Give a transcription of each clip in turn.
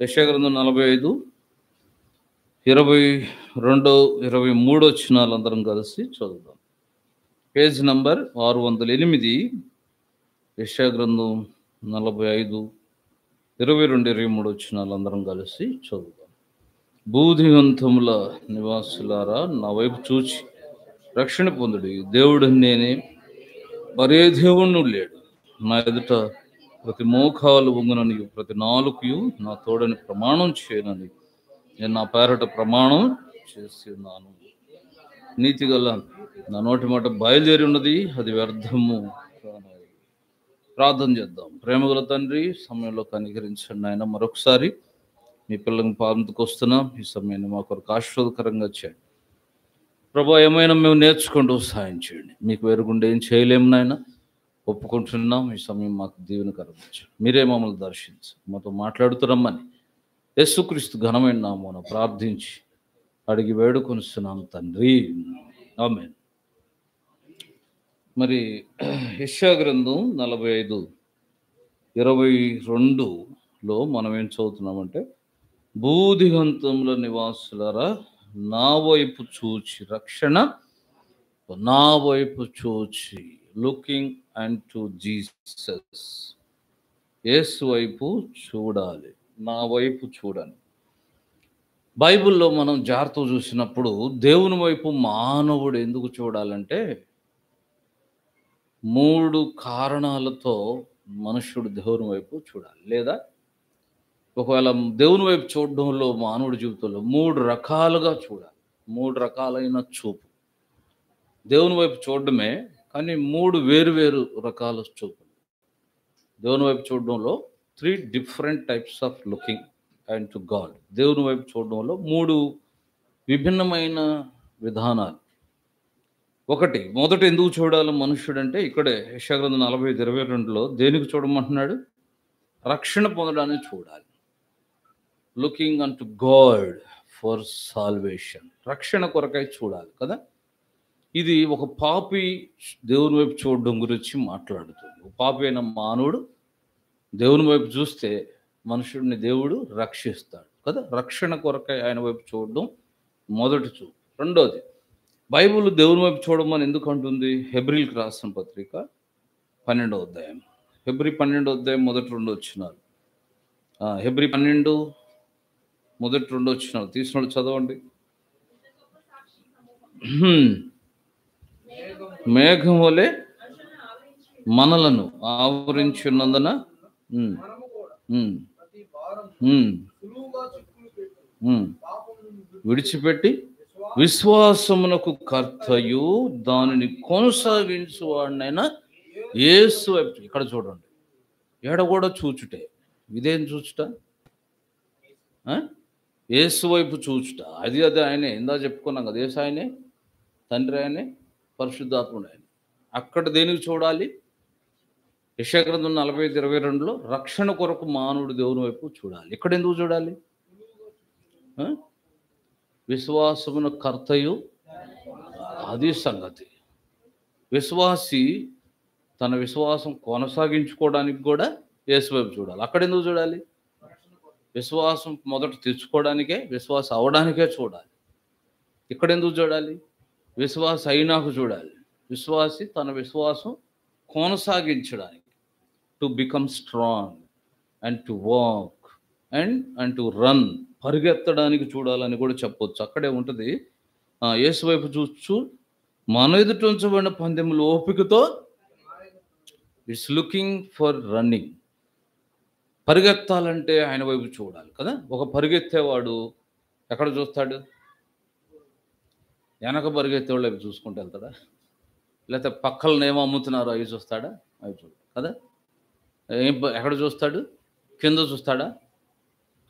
యెషయా గ్రంథం 45, 22, 23 వచనాలు అందరం కలిసి చదువుదాం. పేజ్ నంబర్ 608, యెషయా గ్రంథం 45, 22, 23 వచనాలు అందరం కలిసి చదువుదాం. భూదిగంతముల నివాసులారా, నా వైపు చూచి రక్షణ పొందుడి. దేవుడు నేనే, మరే దేవుడు లేడు. నా ఎదుట ప్రతి మోకాలు వంగునని, ప్రతి నాలుకయు నా తోడని ప్రమాణం చేయనని నేను నా పేరట ప్రమాణం చేసి ఉన్నాను. నీతి గల నా నోటి మాట బయలుదేరి ఉన్నది, అది వ్యర్థము కానది. ప్రార్థన చేద్దాం. ప్రేమగల తండ్రి, సమయంలో కనికరించండి ఆయన. మరొకసారి మీ పిల్లలకు పాదంతకు వస్తున్నాం. ఈ సమయాన్ని మా కొరకు ఆశీర్వాదకరంగా చేయండి ప్రభా. ఏమైనా మేము నేర్చుకుంటూ సహాయం చేయండి. మీకు వేరుగుండా ఏం చేయలేము నాయన, ఒప్పుకుంటున్నాం. ఈ సమయం మాకు దీవెనకరం చేయండి. మీరే మమ్మల్ని దర్శించి మాతో మాట్లాడుతున్నామని యేసుక్రీస్తు ఘనమైన నామమున ప్రార్థించి అడిగి వేడుకొనిస్తున్నాం తండ్రి, ఆమేన్. మరి యెషయా గ్రంథం 45, 22లో మనం ఏం చదువుతున్నామంటే, భూదిగంతముల నివాసులారా, నా వైపు చూచి రక్షణ, నా వైపు చూచి, లుకింగ్ అండ్ టు జీసస్. యేసు వైపు చూడాలి, నా వైపు చూడండి. బైబిల్లో మనం జాగ్రత్తగా చూసినప్పుడు దేవుని వైపు మానవుడు ఎందుకు చూడాలంటే, 3 కారణాలతో మనుష్యుడు దేవుని వైపు చూడాలి. లేదా ఒకవేళ దేవుని వైపు చూడడంలో మానవుడి జీవితంలో 3 రకాలుగా చూడాలి. 3 రకాలైన చూపు. దేవుని వైపు చూడడమే, కానీ 3 వేరు రకాల చూపు. దేవుని వైపు చూడడంలో 3 different types of looking and to God. దేవుని వైపు చూడడంలో 3 విభిన్నమైన విధానాలు. మొదట ఎందుకు చూడాలి మనుష్యుడు అంటే, ఇక్కడే యెషయా గ్రంథం 45, 22లో దేనికి చూడమంటున్నాడు? రక్షణ పొందడానికి చూడాలి. Looking an to God for salvation. రక్షణ కొరకై చూడాలి కదా. ఇది ఒక పాపి దేవుని వైపు చూడడం గురించి మాట్లాడుతుంది. ఒక పాపి అయిన మానవుడు దేవుని వైపు చూస్తే మనుషుడిని దేవుడు రక్షిస్తాడు కదా. రక్షణ కొరకై ఆయన వైపు చూడడం మొదటి చూపు. రెండోది, బైబిల్ దేవుని వైపు చూడమని ఎందుకు అంటుంది? హెబ్రీలకు రాసిన పత్రిక 12వ అధ్యాయం. హెబ్రీ 12వ అధ్యాయం మొదటి 2 వచనాలు. హెబ్రీ 12 మొదటి 2 వచనాలు తీసినోడు చదవండి. మేఘం వలె మనలను ఆవరించున్నందున విడిచిపెట్టి విశ్వాసమునకు కర్తయు దానిని కొనసాగించువాడినైనా యేసు వైపు. ఇక్కడ చూడండి, ఏడ కూడా చూచుటే. ఇదేం చూచుట? యేసు వైపు చూచుట. అది ఆయనే. ఇందా చెప్పుకున్నాం కదా, యేసు ఆయనే, తండ్రి ఆయనే, పరిశుద్ధాత్ముడు ఆయన. అక్కడ దేనికి చూడాలి? యెషయా గ్రంథం 45, 22లో రక్షణ కొరకు మానవుడు దేవుని వైపు చూడాలి. ఇక్కడ ఎందుకు చూడాలి? విశ్వాసమున కర్తయు, అది సంగతి. విశ్వాసి తన విశ్వాసం కొనసాగించుకోవడానికి కూడా యేసు వైపు చూడాలి. అక్కడ ఎందుకు చూడాలి? విశ్వాసం మొదట తెచ్చుకోవడానికే, విశ్వాసం అవడానికే చూడాలి. ఇక్కడ ఎందుకు చూడాలి? విశ్వాసం అయినాక చూడాలి. విశ్వాసి తన విశ్వాసం కొనసాగించడానికి, to become strong and to walk and to run, పరిగెత్తడానికి చూడాలని కూడా చెప్పొచ్చు. అక్కడే ఉంటుంది. యేసు వైపు చూస్తూ మన ఎదుట ఉంచబడిన పందెములు ఓపికతో, ఇట్స్ లుకింగ్ ఫర్ రన్నింగ్. పరిగెత్తాలంటే ఆయన వైపు చూడాలి కదా. ఒక పరిగెత్తేవాడు ఎక్కడ చూస్తాడు? వెనక పరిగెత్తేవాళ్ళు అవి చూసుకుంటూ వెళ్తాడా? లేకపోతే పక్కలను ఏమో అమ్ముతున్నారో అవి చూస్తాడా? అవి చూడు కదా. ఎక్కడ చూస్తాడు? కింద చూస్తాడా?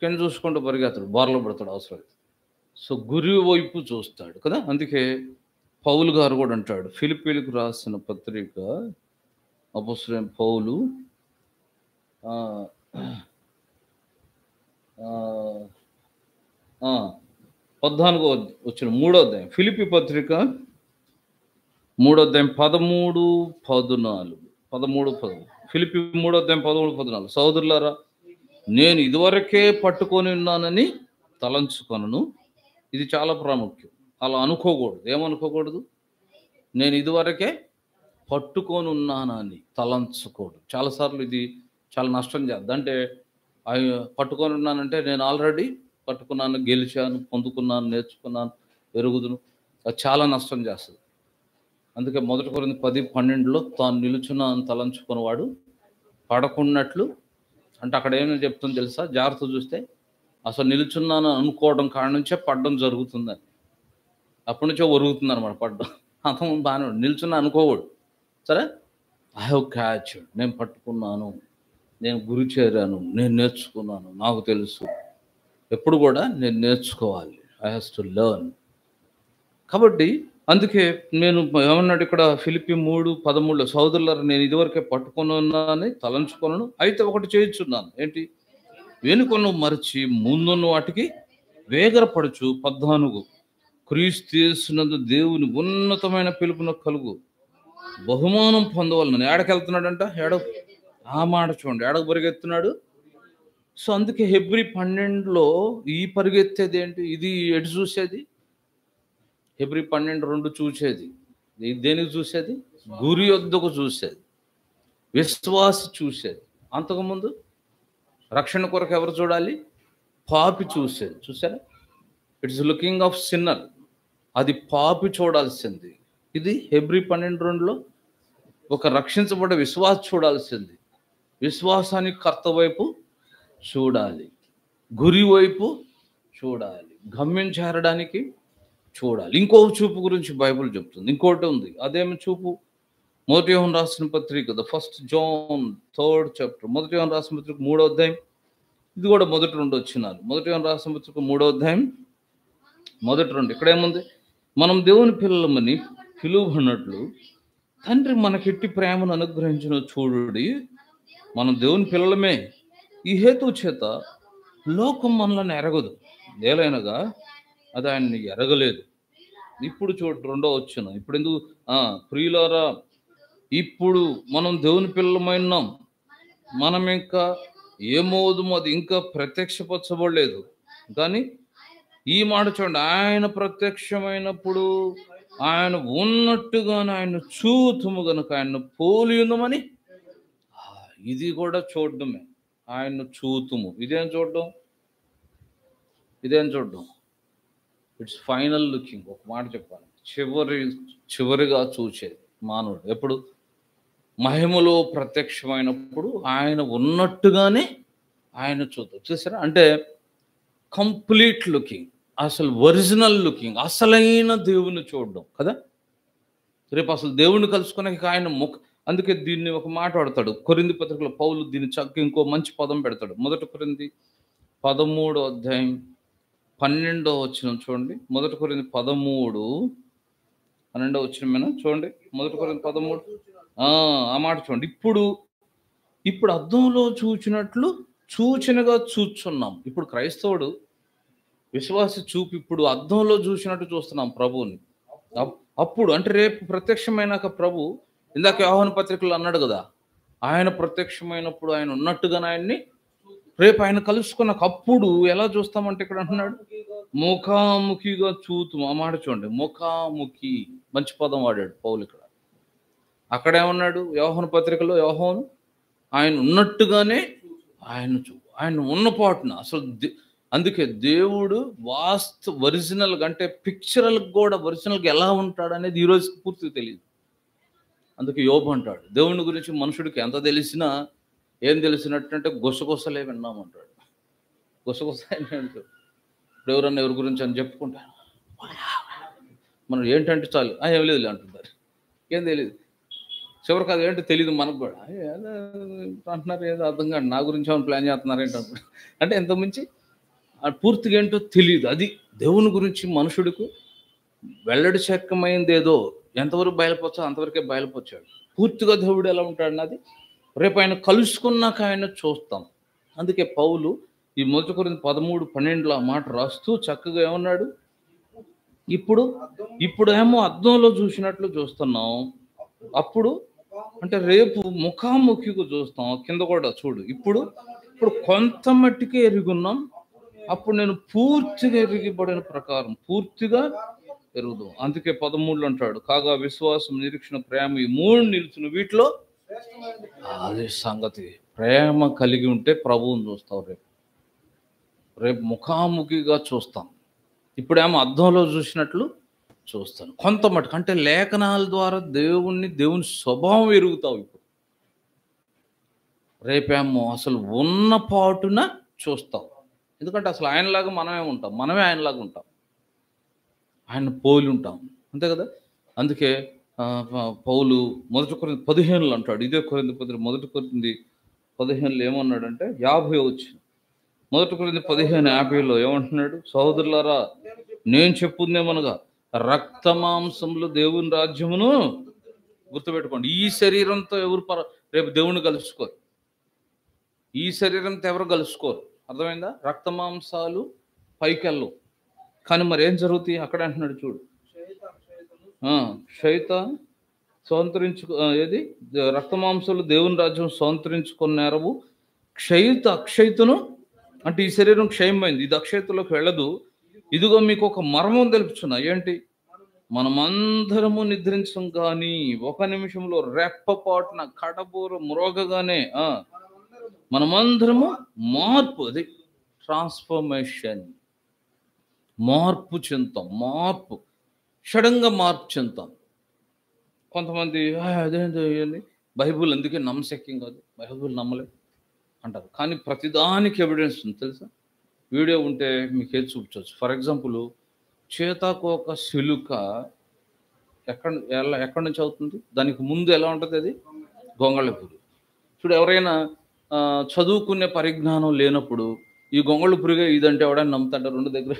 కింద చూసుకుంటూ పరిగెత్తాడు, బోర్లో పడతాడు అవసరం. సో గురి వైపు చూస్తాడు కదా. అందుకే పౌలు గారు కూడా అంటాడు, ఫిలిప్పీలకు రాసిన పత్రిక అపొస్తలుడైన పౌలు 14వ వచ్చిన 3వ అధ్యాయం, ఫిలిప్పీ పత్రిక 3వ అధ్యాయం 13, 14. ఫిలిప్పీ 3వ అధ్యాయం 13, 14. సోదరులారా, నేను ఇదివరకే పట్టుకొని ఉన్నానని తలంచుకొనను. ఇది చాలా ప్రాముఖ్యం. అలా అనుకోకూడదు. ఏమనుకోకూడదు? నేను ఇదివరకే పట్టుకొని ఉన్నానని తలంచుకోడు. చాలాసార్లు ఇది చాలా నష్టం చేద్ది. అంటే పట్టుకొని ఉన్నానంటే నేను ఆల్రెడీ పట్టుకున్నాను, గెలిచాను, పొందుకున్నాను, నేర్చుకున్నాను, ఎరుగుదును. అది చాలా నష్టం చేస్తుంది. అందుకే 1 కొరింథీ 10:12లో తాను నిలుచున్నాను తలంచుకున్నవాడు పడకున్నట్లు, అంటే అక్కడ ఏమని చెప్తుందో తెలుసా? జాగ్రత్త చూస్తే అసలు నిలుచున్నాను అనుకోవడం కాడ నుంచే పడడం జరుగుతుందని. అప్పటి నుంచో ఒరుగుతుంది అనమాట పడ్డం. అంతకుముందు బాగానే నిల్చున్నా అనుకోవాడు. సరే, ఐ హ్యావ్ క్యాచ్డ్, నేను పట్టుకున్నాను, నేను గురి చేరాను, నేను నేర్చుకున్నాను, నాకు తెలుసు. ఎప్పుడు కూడా నేను నేర్చుకోవాలి. I have to learn. కాబట్టి అందుకే నేను ఏమన్నాడు ఇక్కడ ఫిలిప్పీ 3:13లో, సోదరులారా నేను ఇదివరకే పట్టుకొని ఉన్నానని తలంచుకొనను, అయితే ఒకటి చేయుచున్నాను. ఏంటి? వెనుకను మరచి ముందున్న వాటికి వేగరపడుచు 14 క్రీస్తు యేసునందు దేవుని ఉన్నతమైన పిలుపున కలుగు బహుమానం పొందవలనని. ఏడకెళ్తున్నాడంట? ఆ మాట చూడండి, ఏడకు పరిగెత్తున్నాడు. సో అందుకే హెబ్రీ 12లో ఈ పరిగెత్తేది ఏంటి? ఇది ఎటు చూసేది? హెబ్రీ 12:2 చూసేది దేనికి చూసేది? గురి యొద్దకు చూసేది, విశ్వాస చూసేది. అంతకుముందు రక్షణ కొరకు ఎవరు చూడాలి? పాపి చూసేది. చూసారా? It's looking of sinner. అది పాపి చూడాల్సింది. ఇది హెబ్రీ 12:2లో ఒక రక్షించబడే విశ్వాస చూడాల్సింది. విశ్వాసానికి కర్త వైపు చూడాలి, గురి వైపు చూడాలి, గమ్యం చేరడానికి చూడాలి. ఇంకో చూపు గురించి బైబిల్ చెప్తుంది. ఇంకోటి ఉంది. అదేమి చూపు? 1 యోహాను రాసిన పత్రిక, ద 1 John 3rd chapter, 1 యోహాను రాసిన పత్రిక 3వ అధ్యాయం. ఇది కూడా మొదటి 2 వచ్చినాలు. 1 యోహాను రాసిన పత్రిక 3వ అధ్యాయం మొదటి 2. ఇక్కడేముంది? మనం దేవుని పిల్లలమని పిలువబడినట్లు తండ్రి మనకెట్టి ప్రేమను అనుగ్రహించిన చూడుడి, మనం దేవుని పిల్లలమే. ఈ హేతు చేత లోకం మనల్ని ఎరగదు, ఏలైనగా అది ఆయన్ని ఎరగలేదు. ఇప్పుడు చూడు 2వ వచనం. ఇప్పుడు ఎందుకు? ప్రియులారా, ఇప్పుడు మనం దేవుని పిల్లలమైనాం, మనం ఇంకా ఏమోదుమో అది ఇంకా ప్రత్యక్షపరచబడలేదు. కానీ ఈ మాట చూడండి, ఆయన ప్రత్యక్షమైనప్పుడు ఆయన ఉన్నట్టుగానే ఆయన చూతుము గనుక ఆయన పోలి ఉందమని. ఇది కూడా చూడడమే, ఆయన చూతుము. ఇదేం చూడడం? It's final looking. ఒక మాట చెప్పాలి, చివరిగా చూసేది మానవుడు ఎప్పుడు? మహిమలో ప్రత్యక్షమైనప్పుడు ఆయన ఉన్నట్టుగానే ఆయన చూద్దాం. చూసారా? అంటే కంప్లీట్ లుకింగ్, అసలు ఒరిజినల్ లుకింగ్, అసలైన దేవుని చూడడం కదా. రేపు అసలు దేవుణ్ణి కలుసుకునే ఆయన అందుకే దీన్ని ఒక మాట వాడతాడు కొరింథీ పత్రికలో పౌలు. దీన్ని చక్క ఇంకో మంచి పదం పెడతాడు. 1 కొరింథీ 13వ అధ్యాయం 12వ వచనం చూడండి. 1 కొరింథీ 13:12 వచనం చూడండి. 1 కొరింథీ 13 ఆ మాట చూడండి. ఇప్పుడు అద్దంలో చూచినట్లు సూచనగా చూచున్నాం. ఇప్పుడు క్రైస్తవుడు విశ్వాస చూపు ఇప్పుడు అద్దంలో చూసినట్టు చూస్తున్నాం ప్రభువుని. అప్పుడు అంటే రేపు ప్రత్యక్షమైనాక ప్రభు, ఇందాక యోహాను పత్రికలో అన్నాడు కదా, ఆయన ప్రత్యక్షమైనప్పుడు ఆయన ఉన్నట్టుగా ఆయన్ని రేపు ఆయన కలుసుకున్నాక అప్పుడు ఎలా చూస్తామంటే ఇక్కడ అంటున్నాడు ముఖాముఖిగా చూతు. ఆ మాట చూడండి, ముఖాముఖి. మంచి పదం వాడాడు పౌలు ఇక్కడ. అక్కడేమన్నాడు యోహాను పత్రికలో? యోహాను ఆయన ఉన్నట్టుగానే ఆయన ఉన్నపాటున అసలు. అందుకే దేవుడు ఒరిజినల్గా అంటే పిక్చరల్కి కూడా ఒరిజినల్గా ఎలా ఉంటాడు అనేది ఈరోజు పూర్తిగా తెలియదు. అందుకే యోబు అంటాడు, దేవుని గురించి మనుషుడికి ఎంత తెలిసినా ఏం తెలిసినట్టు గుసగుసలే విన్నామంటాడు. గుసగుస ఇప్పుడు ఎవరన్నా ఎవరి గురించి అని చెప్పుకుంటాను, మనం ఏంటంటే చాలు ఏం లేదు అంటుంటారు, ఏం తెలియదు. చివరికి అది ఏంటో తెలియదు మనకు కూడా. ఏదో అంటున్నారు, ఏదో అర్థం కాదు, నా గురించి ఏమైనా ప్లాన్ చేస్తున్నారు ఏంటంటారు. అంటే ఎంత మించి పూర్తిగా ఏంటో తెలియదు. అది దేవుని గురించి మనుషుడికి వెల్లడి చెక్కమైంది ఏదో ఎంతవరకు బయలుపోవచ్చో అంతవరకే బయలుపోచ్చాడు. పూర్తిగా దేవుడు ఎలా ఉంటాడు అది రేపు ఆయన కలుసుకున్నాక ఆయన చూస్తాం. అందుకే పౌలు ఈ 1 కొరింథీ 13:12 ఆ మాట రాస్తూ చక్కగా ఏమన్నాడు? ఇప్పుడు ఏమో అద్దంలో చూసినట్లు చూస్తున్నాం, అప్పుడు అంటే రేపు ముఖాముఖిగా చూస్తాం. కింద కూడా చూడు, ఇప్పుడు ఇప్పుడు కొంత మట్టికే ఎరుగున్నాం, అప్పుడు నేను పూర్తిగా ఎరిగిబడిన ప్రకారం పూర్తిగా ఎరుగుదాం. అందుకే 13 అంటాడు, కాగా విశ్వాసం, నిరీక్షణ, ప్రేమ, ఈ 3 నిలుచును, వీటిలో అదే సంగతి. ప్రేమ కలిగి ఉంటే ప్రభువుని చూస్తావు. రేపు ముఖాముఖిగా చూస్తాం. ఇప్పుడేమో అద్దంలో చూసినట్లు చూస్తాను. కొంత మటుకు అంటే లేఖనాల ద్వారా దేవుని స్వభావం ఎరుగుతావు. ఇప్పుడు రేపేమో అసలు ఉన్న పాటున చూస్తావు. ఎందుకంటే అసలు ఆయనలాగా మనమే ఉంటాం, మనమే ఆయనలాగా ఉంటాం, ఆయన పోలి ఉంటాం, అంతే కదా. అందుకే పౌలు 1 కొరింథీ 15 అంటాడు, ఇదే కొరింథీ 15 ఏమన్నాడంటే 50 వచ్చి 1 కొరింథీ 15:50 ఏమంటున్నాడు, సహోదరులారా నేను చెప్పుందేమనగా రక్త మాంసములు దేవుని రాజ్యమును గుర్తుపెట్టుకోండి. ఈ శరీరంతో ఎవరు రేపు దేవుని కలుసుకోరు. ఈ శరీరంతో ఎవరు కలుసుకోరు, అర్థమైందా. రక్త మాంసాలు పైకెళ్ళు, కానీ మరి ఏం జరుగుతాయి అక్కడ అంటున్నాడు చూడు, శైతాన్ ఏది రక్త మాంసాలు దేవుని రాజ్యం స్వతంత్రించుకున్నారవు, అక్షయతను అంటే ఈ శరీరం క్షయమైంది, ఇది అక్షయతలోకి వెళ్ళదు. ఇదిగో మీకు ఒక మర్మం తెలుపుచున్నా, ఏంటి, మనమందరము నిద్రించం కానీ ఒక నిమిషంలో రెప్పపాటున కడబూర మ్రోగగానే మనమందరము మార్పు, అది ట్రాన్స్ఫర్మేషన్, మార్పు చెందుతాం. సడన్గా మార్పు చెందుతాం. కొంతమంది అదేంటి బైబుల్ అందుకే నమ్మశక్యం కాదు, బైబుల్ నమ్మలేదు అంటారు. కానీ ప్రతిదానికి ఎవిడెన్స్ ఉంది తెలుసా. వీడియో ఉంటే మీకు ఏది చూపించవచ్చు. ఫర్ ఎగ్జాంపుల్, చేతాకోక సిలుక ఎక్కడి నుంచి అవుతుంది, దానికి ముందు ఎలా ఉంటుంది, అది గొంగళపురి. చూడు, ఎవరైనా చదువుకునే పరిజ్ఞానం లేనప్పుడు ఈ గొంగళి పురిగే ఇదంటే ఎవడైనా నమ్ముతాడు. 2 దగ్గర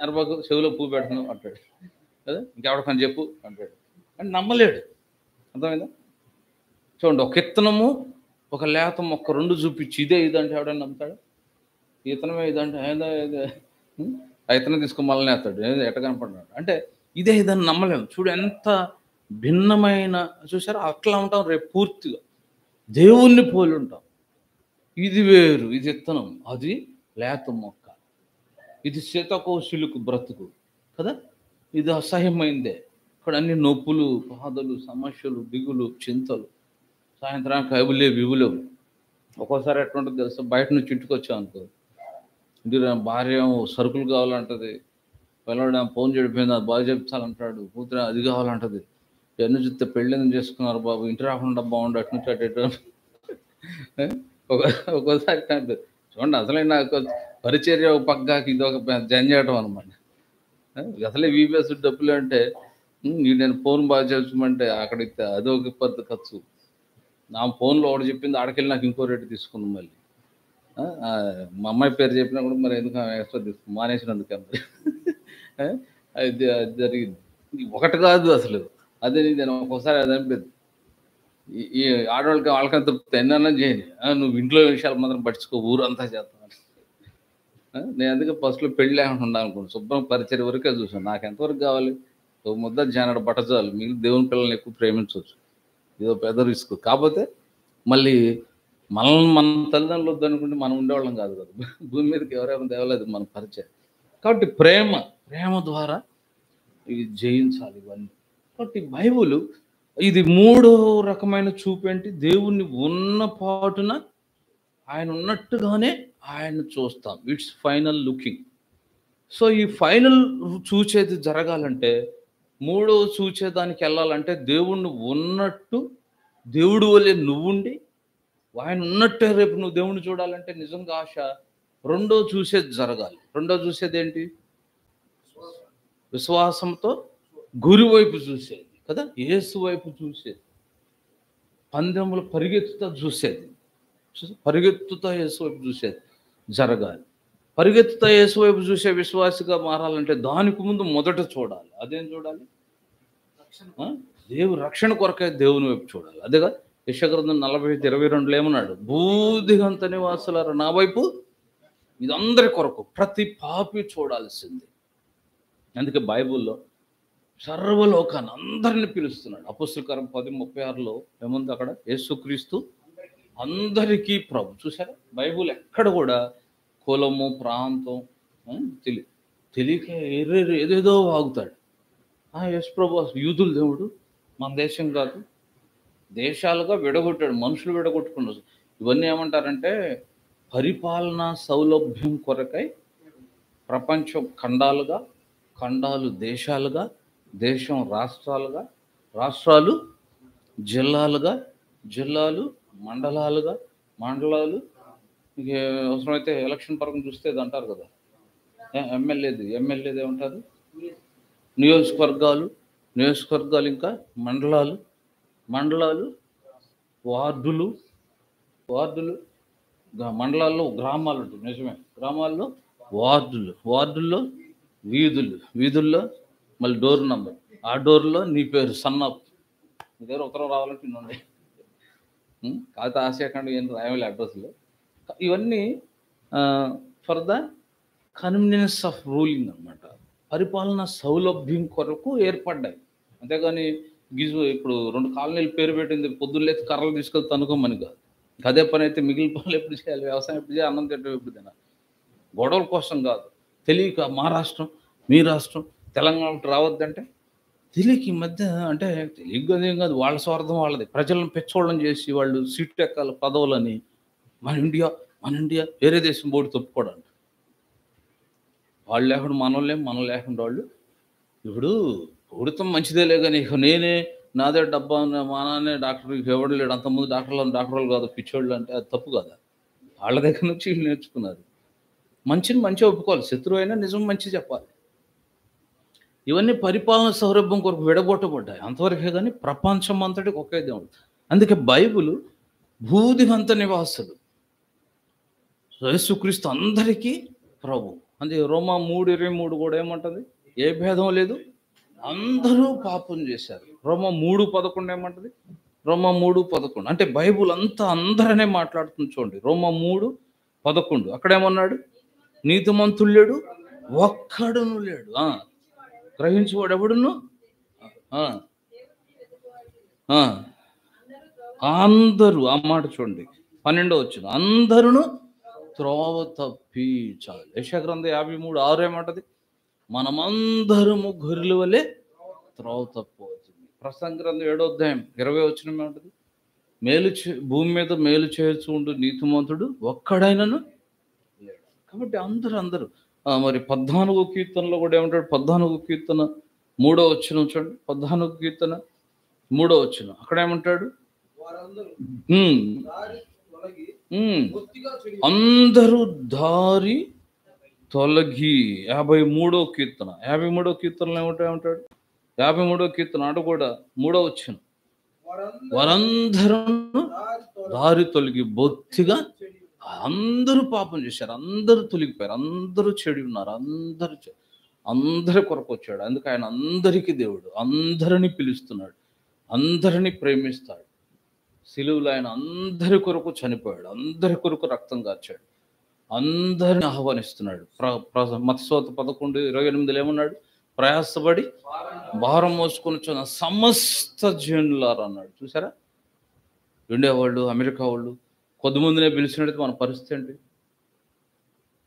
అరబాకు చెవిలో పువ్వు పెడతాను అంటాడు కదా, ఇంకెవడికని చెప్పు అంటాడు, అని నమ్మలేడు, అర్థమైందా. చూడండి, ఒక ఇత్తనము ఒక లేత మొక్క 2 చూపించి ఇదే ఇదంటే ఎవడైనా నమ్ముతాడు. ఇతనమే ఇదంటే ఆ ఇతనం తీసుకుని మళ్ళీ నేస్తాడు, ఎట్ట కనపడ్డాడు అంటే ఇదే ఇదని నమ్మలేము. చూడు ఎంత భిన్నమైన, చూసారా, అట్లా ఉంటాం. రేపు పూర్తిగా దేవుణ్ణి పోలి ఉంటాం. ఇది వేరు, ఇది ఇత్తనం, అది లేత మొక్క, ఇది సీతాకోశులకు బ్రతుకు కదా, ఇది అసహ్యమైందే. ఇక్కడ అన్ని నొప్పులు, బాధలు, సమస్యలు, దిగులు, చింతలు, సాయంత్రానికి వివులేవు. ఒక్కోసారి ఎట్లుంటుంది తెలుసా, బయట నుంచి ఇంటికి వచ్చాం అనుకో, ఇంటి భార్య సరుకులు కావాలంటది, పిల్లడు ఫోన్ చెడిపోయింది, అది బాగా చెప్తానంటాడు, కూతురు అది కావాలంటది. ఎన్ని చూస్తే పెళ్ళిని చేసుకున్నారు బాబు, ఇంటి రాకుండా బాగుండు, అటు నుంచి అటు ఒక్కోసారి చూడండి, అసలే నాకు పరిచర్య ఒక పక్కకి ఇది ఒక జంజాటం అనమాట. అసలే వీపీఎస్ డబ్బులు అంటే నేను ఫోన్ బాగా చేసుకోమంటే అక్కడ అదొక పెద్ద ఖర్చు. నా ఫోన్లో ఒకటి చెప్పింది, ఆడకెళ్ళి నాకు ఇంకో రేటు తీసుకుంది. మళ్ళీ మా అమ్మాయి పేరు చెప్పినా కూడా మరి ఎందుకు ఎక్స్ట్రా తీసుకుని మానేసినందుకు మరి అది జరిగింది. ఒకటి కాదు అసలు, అదే నేను ఒక్కోసారి అది అనిపిస్తుంది, ఈ ఆడవాళ్ళకి వాళ్ళకంత తృప్తి ఎన్నన్నా చేయని, నువ్వు ఇంట్లో విషయాలు మాత్రం పట్టించుకో, ఊరంతా చేస్తాను. నేను అందుకే ఫస్ట్లో పెళ్ళి లేకుండా ఉండాలనుకోండి, శుభ్రం పరిచయం వరకే చూసాను. నాకు ఎంతవరకు కావాలి, ఒక ముద్ద జానడు పట్టచాలు, మీరు దేవుని పిల్లల్ని ఎక్కువ ప్రేమించవచ్చు. ఇదో పెద్ద రిస్క్. కాకపోతే మళ్ళీ మన తల్లిదండ్రులు వద్దనుకుంటే మనం ఉండేవాళ్ళం కాదు కదా, భూమి మీదకి ఎవరైనా దేవలేదు మన పరిచయం. కాబట్టి ప్రేమ ద్వారా ఇది జయించాలి ఇవన్నీ. కాబట్టి బైబుల్ ఇది 3వ రకమైన చూపేంటి, దేవుణ్ణి ఉన్న పాటున ఆయన ఉన్నట్టుగానే ఆయన చూస్తాం. It's final looking. సో ఈ ఫైనల్ చూచేది జరగాలంటే, 3వ చూచేదానికి వెళ్ళాలంటే, దేవుణ్ణి ఉన్నట్టు దేవుడు వల్లే నువ్వుండి ఆయన ఉన్నట్టే రేపు నువ్వు దేవుణ్ణి చూడాలంటే నిజంగా ఆశ. 2వ చూసేది జరగాలి. 2వ చూసేది ఏంటి, విశ్వాసంతో గురి వైపు చూసేది కదా, యేసు వైపు చూసేది, పందెములు పరిగెత్తుతా చూసేది, పరిగెత్తుతా యేసు వైపు చూసేది జరగాలి. పరిగెత్తుతా యేసు వైపు చూసే విశ్వాసిగా మారాలంటే దానికి ముందు మొదట చూడాలి. అదేం చూడాలి, దేవుని రక్షణ కొరకే దేవుని వైపు చూడాలి. అదేగా యెషయా గ్రంథం 40:22 ఏమన్నాడు, భూదిగంత నివాసులారా నా వైపు, ఇదందరి కొరకు, ప్రతి పాపి చూడాల్సింది. అందుకే బైబుల్లో సర్వలోకాన్ని అందరిని పిలుస్తున్నాడు. అపోస్తల కార్యం 10:36 ఏముంది అక్కడ, యేసుక్రీస్తు అందరికీ ప్రభు. చూసారా, బైబుల్ ఎక్కడ కూడా కులము, ప్రాంతం తెలియక ఏదేదో వాగుతాడు. యేసు ప్రభు యూదుల దేవుడు, మన దేశం కాదు, దేశాలుగా విడగొట్టాడు, మనుషులు విడగొట్టుకున్నారు. ఇవన్నీ ఏమంటారంటే పరిపాలనా సౌలభ్యం కొరకై ప్రపంచం ఖండాలుగా, ఖండాలు దేశాలుగా, దేశం రాష్ట్రాలుగా, రాష్ట్రాలు జిల్లాలుగా, జిల్లాలు మండలాలుగా, మండలాలు ఇక అవసరమైతే ఎలక్షన్ పరంగా చూస్తే ఇది అంటారు కదా, ఎమ్మెల్యేది ఏమంటారు, నియోజకవర్గాలు, నియోజకవర్గాలు ఇంకా మండలాలు, మండలాలు వార్డులు, వార్డులు మండలాల్లో గ్రామాలు ఉంటాయి, నిజమే, గ్రామాల్లో వార్డులు, వార్డుల్లో వీధులు, వీధుల్లో మళ్ళీ డోర్ నంబర్, ఆ డోర్లో నీ పేరు సన్నాప్, మీ దగ్గర ఉత్తరం రావాలంటే ఇన్నుండే కాకపోతే ఆశయకండి ఏం రాయవాలి అడ్రస్లో. ఇవన్నీ for the convenience of ruling అనమాట, పరిపాలన సౌలభ్యం కొరకు ఏర్పడ్డాయి. అంతేగాని ఇప్పుడు 2 కాలనీలు పేరు పెట్టింది పొద్దున్నేసి కర్రలు తీసుకెళ్తే అనుకోమని కాదు. అదే పని అయితే మిగిలిన పనులు ఎప్పుడు చేయాలి, వ్యవసాయం ఎప్పుడు చేయాలి, అన్నం తింటాం ఎప్పుడు తినాలి, గొడవల కోసం కాదు. తెలియక మా రాష్ట్రం, మీ రాష్ట్రం, తెలంగాణ రావద్దంటే తెలియక ఈ మధ్య అంటే తెలియక కాదు, వాళ్ళ స్వార్థం వాళ్ళది. ప్రజలను పెచ్చోళ్ళని చేసి వాళ్ళు సీట్ ఎక్కాలి పదవులని, మన ఇండియా వేరే దేశం బోర్డు తప్పుకోవడానికి. వాళ్ళు లేకుండా మనం లేకుండా వాళ్ళు. ఇప్పుడు పొడుతాం మంచిదేలే, కానీ ఇక నేనే నాదే డబ్బా, మా నాన్నే డాక్టర్, ఎవడు లేడు, అంతకుముందు డాక్టర్లు కాదు పిచ్చోళ్ళు అంటే అది తప్పు కదా. వాళ్ళ దగ్గర నుంచి వీళ్ళు నేర్చుకున్నారు. మంచిని మంచిగా ఒప్పుకోవాలి, శత్రువు అయినా నిజం మంచి చెప్పాలి. ఇవన్నీ పరిపాలన సౌరభ్యం కొరకు విడగొట్టబడ్డాయి అంతవరకే, కానీ ప్రపంచం అంతటికి ఒకే దేవుడు. అందుకే బైబుల్ భూదిగంత నివాసుడు, యేసుక్రీస్తు అందరికీ ప్రభు. అందుకే రోమా 3:23 కూడా ఏమంటుంది, ఏ భేదం లేదు, అందరూ పాపం చేశారు. రోమా 3:11 ఏమంటది, రోమా 3:11 అంటే బైబుల్ అంతా అందరనే మాట్లాడుతుంది. చూడండి రోమా 3:11 అక్కడేమన్నాడు, నీతిమంతుడు లేడు, ఒక్కడును లేడు, గ్రహించువాడు ఎవడును, అందరూ, ఆ మాట చూడండి 12వ వచనం, అందరూ త్రోవ తప్పి చాలు. యెషయా గ్రంథం 53:6 ఏమంటది, మనమందరము గొర్రెల వలె త్రోవ తప్పవుతుంది. ప్రసంగ గ్రంథం 7వ అధ్యాయం 20వ వచనం ఏమంటది, భూమి మీద మేలు చేయొచ్చు ఉండు నీతిమంతుడు ఒక్కడైనను లేడు. కాబట్టి అందరూ మరి 14వ కీర్తనలో కూడా ఏమంటాడు, 14వ కీర్తన 3వ వచనం చూడండి, 14వ కీర్తన 3వ వచనం అక్కడ ఏమంటాడు, అందరూ దారి తొలగి. 53వ కీర్తనలో ఏమంటాడు, 53వ కీర్తన ఆట కూడా 3వ వచనం, వారందరూ దారి తొలగి బొత్తిగా, అందరూ పాపం చేశారు, అందరూ తొలగిపోయారు, అందరూ చెడి ఉన్నారు, అందరి కొరకు వచ్చాడు. అందుకే ఆయన అందరికీ దేవుడు, అందరినీ పిలుస్తున్నాడు, అందరినీ ప్రేమిస్తాడు. సిలువలో ఆయన అందరి కొరకు చనిపోయాడు, అందరి కొరకు రక్తం కార్చాడు, అందరిని ఆహ్వానిస్తున్నాడు. మత్తయి 11:28 ఏమన్నాడు, ప్రయాసపడి భారం మోసుకొని సమస్త జనులారా అన్నాడు. చూసారా, ఇండియా వాళ్ళు, అమెరికా వాళ్ళు కొద్దిమందినే పిలిచినట్టు మన పరిస్థితి ఏంటి,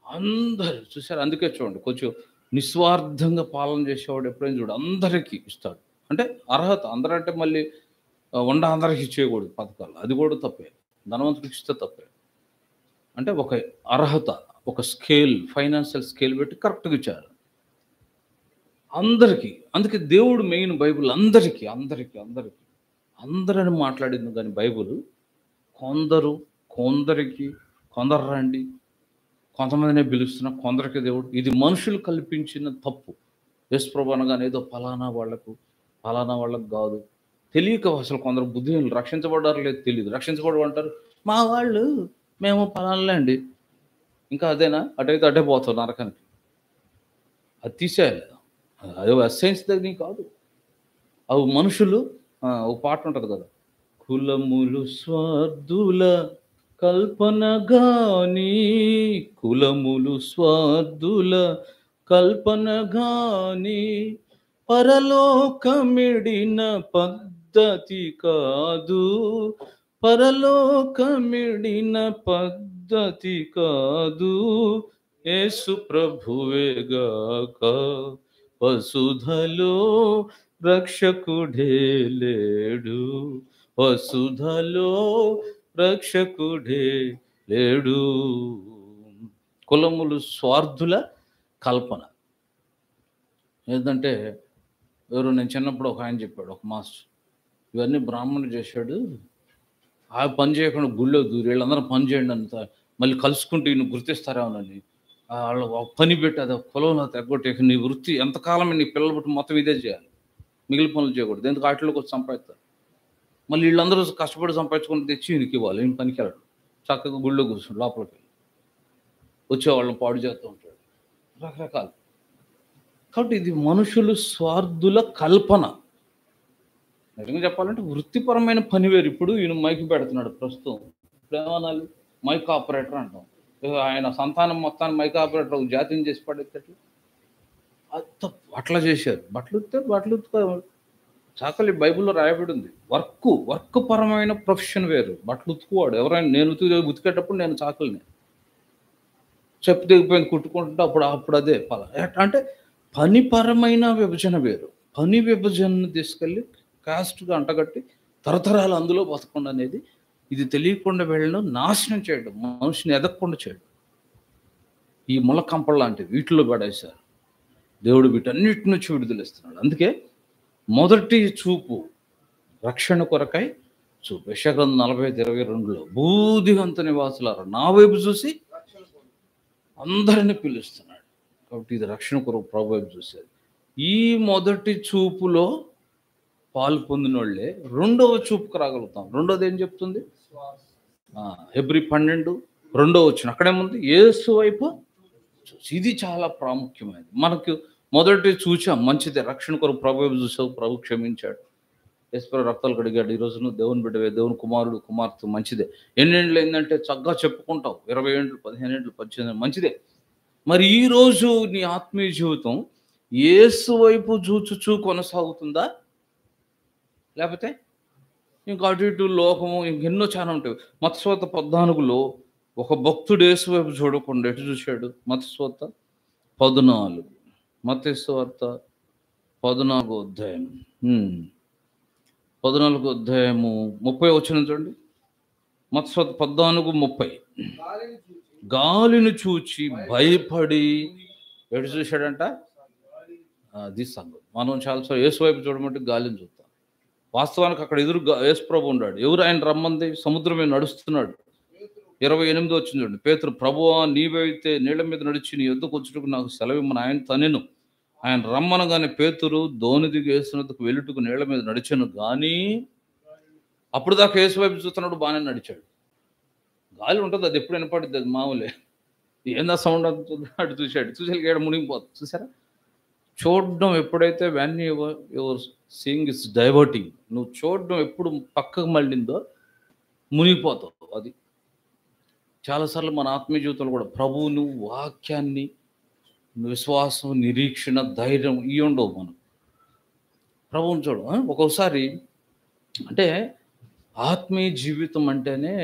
అందరు చూసారు. అందుకే చూడండి, కొంచెం నిస్వార్థంగా పాలన చేసేవాడు ఎప్పుడైనా చూడు అందరికీ ఇస్తాడు. అంటే అర్హత, అందరంటే మళ్ళీ అందరికి ఇచ్చేయకూడదు పథకాలు, అది కూడా తప్పే, ధనవంతుడికి ఇస్తే తప్పే. అంటే ఒక అర్హత, ఒక స్కేల్, ఫైనాన్షియల్ స్కేల్ పెట్టి కరెక్ట్గా ఇచ్చారు అందరికీ. అందుకే దేవుడు మెయిన్ బైబుల్ అందరికీ అందరని మాట్లాడింది. కానీ బైబుల్ కొందరికి కొందరు రండి, కొంతమందినే పిలుస్తున్నా, కొందరికి దేవుడు, ఇది మనుషులు కల్పించిన తప్పు. యేసు ప్రభు అనగానే ఏదో ఫలానా వాళ్ళకు కాదు, తెలియక అసలు కొందరు బుద్ధిహీనులు, రక్షించబడ్డారు లేదు తెలియదు, రక్షించబడి అంటారు మా వాళ్ళు, మేము ఫలానాలే అండి, ఇంకా అదేనా, అటైతే అటే పోతాం నరకానికి. అది తీసేయాలి, అది అసైన్స్ దగ్గర కాదు. అవి మనుషులు, ఒక పాట ఉంటుంది కదా, కులములు స్వార్థుల కల్పన గాని, కులములు స్వార్థుల కల్పన గాని, పరలోకమిడిన పద్ధతి కాదు, పరలోకమిడిన పద్ధతి కాదు, యేసు ప్రభువేగాక. వసుధలో రక్షకుడే లేడు, వసుధలో రక్షకుడే లేడు. కులములు స్వార్థుల కల్పన. ఏంటంటే నేను చిన్నప్పుడు ఒక ఆయన చెప్పాడు, ఒక మాస్టర్, ఇవన్నీ బ్రాహ్మణుడు చేశాడు, ఆ పని చేయకుండా గుళ్ళో దూరి వీళ్ళందరూ పని చేయండి అంత మళ్ళీ కలుసుకుంటూ ఈయన గుర్తిస్తారేమోనని వాళ్ళు ఒక పని పెట్టి అది కులంలో తగ్గొట్టి నీ వృత్తి ఎంతకాలమే నీ పిల్లలు బట్టి మొత్తం ఇదే చేయాలి, మిగిలిన పనులు చేయకూడదు, ఎందుకు వాటిలోకి వచ్చి సంపాదిస్తారు. మళ్ళీ వీళ్ళందరూ కష్టపడి సంపాదించుకుని తెచ్చి ఈయనకి ఇవ్వాలి, ఈయన పనికి వెళ్ళాడు, చక్కగా గుళ్ళో కూర్చుని లోపలికి వెళ్ళి వచ్చేవాళ్ళని పాడు చేస్తూ ఉంటాడు, రకరకాలు. కాబట్టి ఇది మనుషులు స్వార్థుల కల్పన. నిజంగా చెప్పాలంటే వృత్తిపరమైన పని వేరు. ఇప్పుడు ఈయన మైక్ పెడుతున్నాడు ప్రస్తుతం, ఇప్పుడు ఏమనాలి, మైక్ ఆపరేటర్ అంటాం. ఆయన సంతానం మొత్తాన్ని మైక్ ఆపరేటర్ ఒక జాతిని చేసి పడేటట్లు అట్లా చేశారు. బట్టలు చాకలి బైబిల్లో రాయబడి ఉంది. వర్క్ పరమైన ప్రొఫెషన్ వేరు. బట్టలు ఉతుకువాడు ఎవరైనా, నేను ఉతికేటప్పుడు నేను చాకలిని చెప్పు దిగిపోయింది కుట్టుకుంటుంటే అప్పుడు అదే అంటే పనిపరమైన విభజన వేరు. పని విభజనను తీసుకెళ్ళి కాస్ట్గా అంటగట్టి తరతరాలు అందులో బతకుండా అనేది, ఇది తెలియకుండా వెళ్ళడం, నాశనం చేయడం, మనిషిని ఎదగకుండా చేయడం. ఈ ములకంపలు లాంటివి వీటిలో పడేశారు. దేవుడు వీటన్నిటి నుంచి విడుదలిస్తున్నాడు. అందుకే మొదటి చూపు రక్షణ కొరకై చూపు. యెషయా 45:22 భూదిగంత నివాసులారా నా వైపు చూసి అందరిని పిలుస్తున్నాడు. కాబట్టి ఇది రక్షణ కొరకు ప్రభు వైపు చూసేది. ఈ మొదటి చూపులో పాలు పొందిన వాళ్ళే రెండవ చూపుకు రాగలుగుతాం. రెండోది ఏం చెప్తుంది? హెబ్రీ 12:2 అక్కడేముంది? యేసు వైపు చూసి. ఇది చాలా ప్రాముఖ్యమైనది. మనకు మొదటి చూసాం, మంచిదే, రక్షణ కొరకు ప్రభు వైపు చూసావు, ప్రభు క్షమించాడు, యేసు రక్తాలు కడిగాడు, ఈ రోజును దేవుని బిడ్డవే, దేవుని కుమారుడు కుమార్తె, మంచిదే. ఎన్నేళ్ళు ఏంటంటే చక్కగా చెప్పుకుంటావు, 20 ఏళ్ళు 15 ఏళ్ళు 18 మంచిదే. మరి ఈరోజు నీ ఆత్మీయ జీవితం యేసు వైపు చూచుచూ కొనసాగుతుందా, లేకపోతే ఇంకా అటు ఇటు లోకము ఇంకెన్నో చాలా ఉంటాయి. మత్తయి 14 ఒక భక్తుడు యేసు వైపు చూడకుండా ఎటు చూశాడు? మత్తయి 14 మత్తయి 14 అధ్యాయం 14 అధ్యాయము 30 చూడండి. మత్తయి 14:30 గాలిని చూచి భయపడి ఎటు చూశాడంట? అది సంగతి. మనం చాలా యేసు వైపు చూడమంటే గాలిని చూస్తాం. వాస్తవానికి అక్కడ ఎదురు యేసు ప్రభు ఉన్నాడు. ఎవరు ఆయన రమ్మంది? సముద్రం మీద నడుస్తున్నాడు. 28 చూడండి. పేతురు, ప్రభువా నీవైతే నీళ్ళ మీద నడిచి నీ యొద్దకు వచ్చుటకు నాకు సెలవిమ్మని ఆయన తనెను. ఆయన రమ్మనగానే పేతురు దోణి దిగి యేసునొద్దకు వెళ్ళుటకు నీళ్ల మీద నడిచాను, కానీ అప్పుడు దాకా యేసు వైపు చూస్తున్నాడు, బాగానే నడిచాడు. గాలి ఉంటుంది, అది ఎప్పుడు వినపడుతుంది, అది మామూలే. ఏందా సౌండ్ అంటుంది, అటు చూసి ఏడ మునిగిపోతుంది. చూసారా? చూడడం ఎప్పుడైతే when your seeing is diverting, నువ్వు చూడడం ఎప్పుడు పక్కకు మళ్ళిందో మునిగిపోతావు. అది చాలాసార్లు మన ఆత్మీయ జీవితంలో కూడా ప్రభువును, వాక్యాన్ని, విశ్వాసం, నిరీక్షణ, ధైర్యం ఇవి ఉండవు. మనం ప్రభువుని చూడం. ఒక్కొక్కసారి అంటే ఆత్మీయ జీవితం అంటేనే,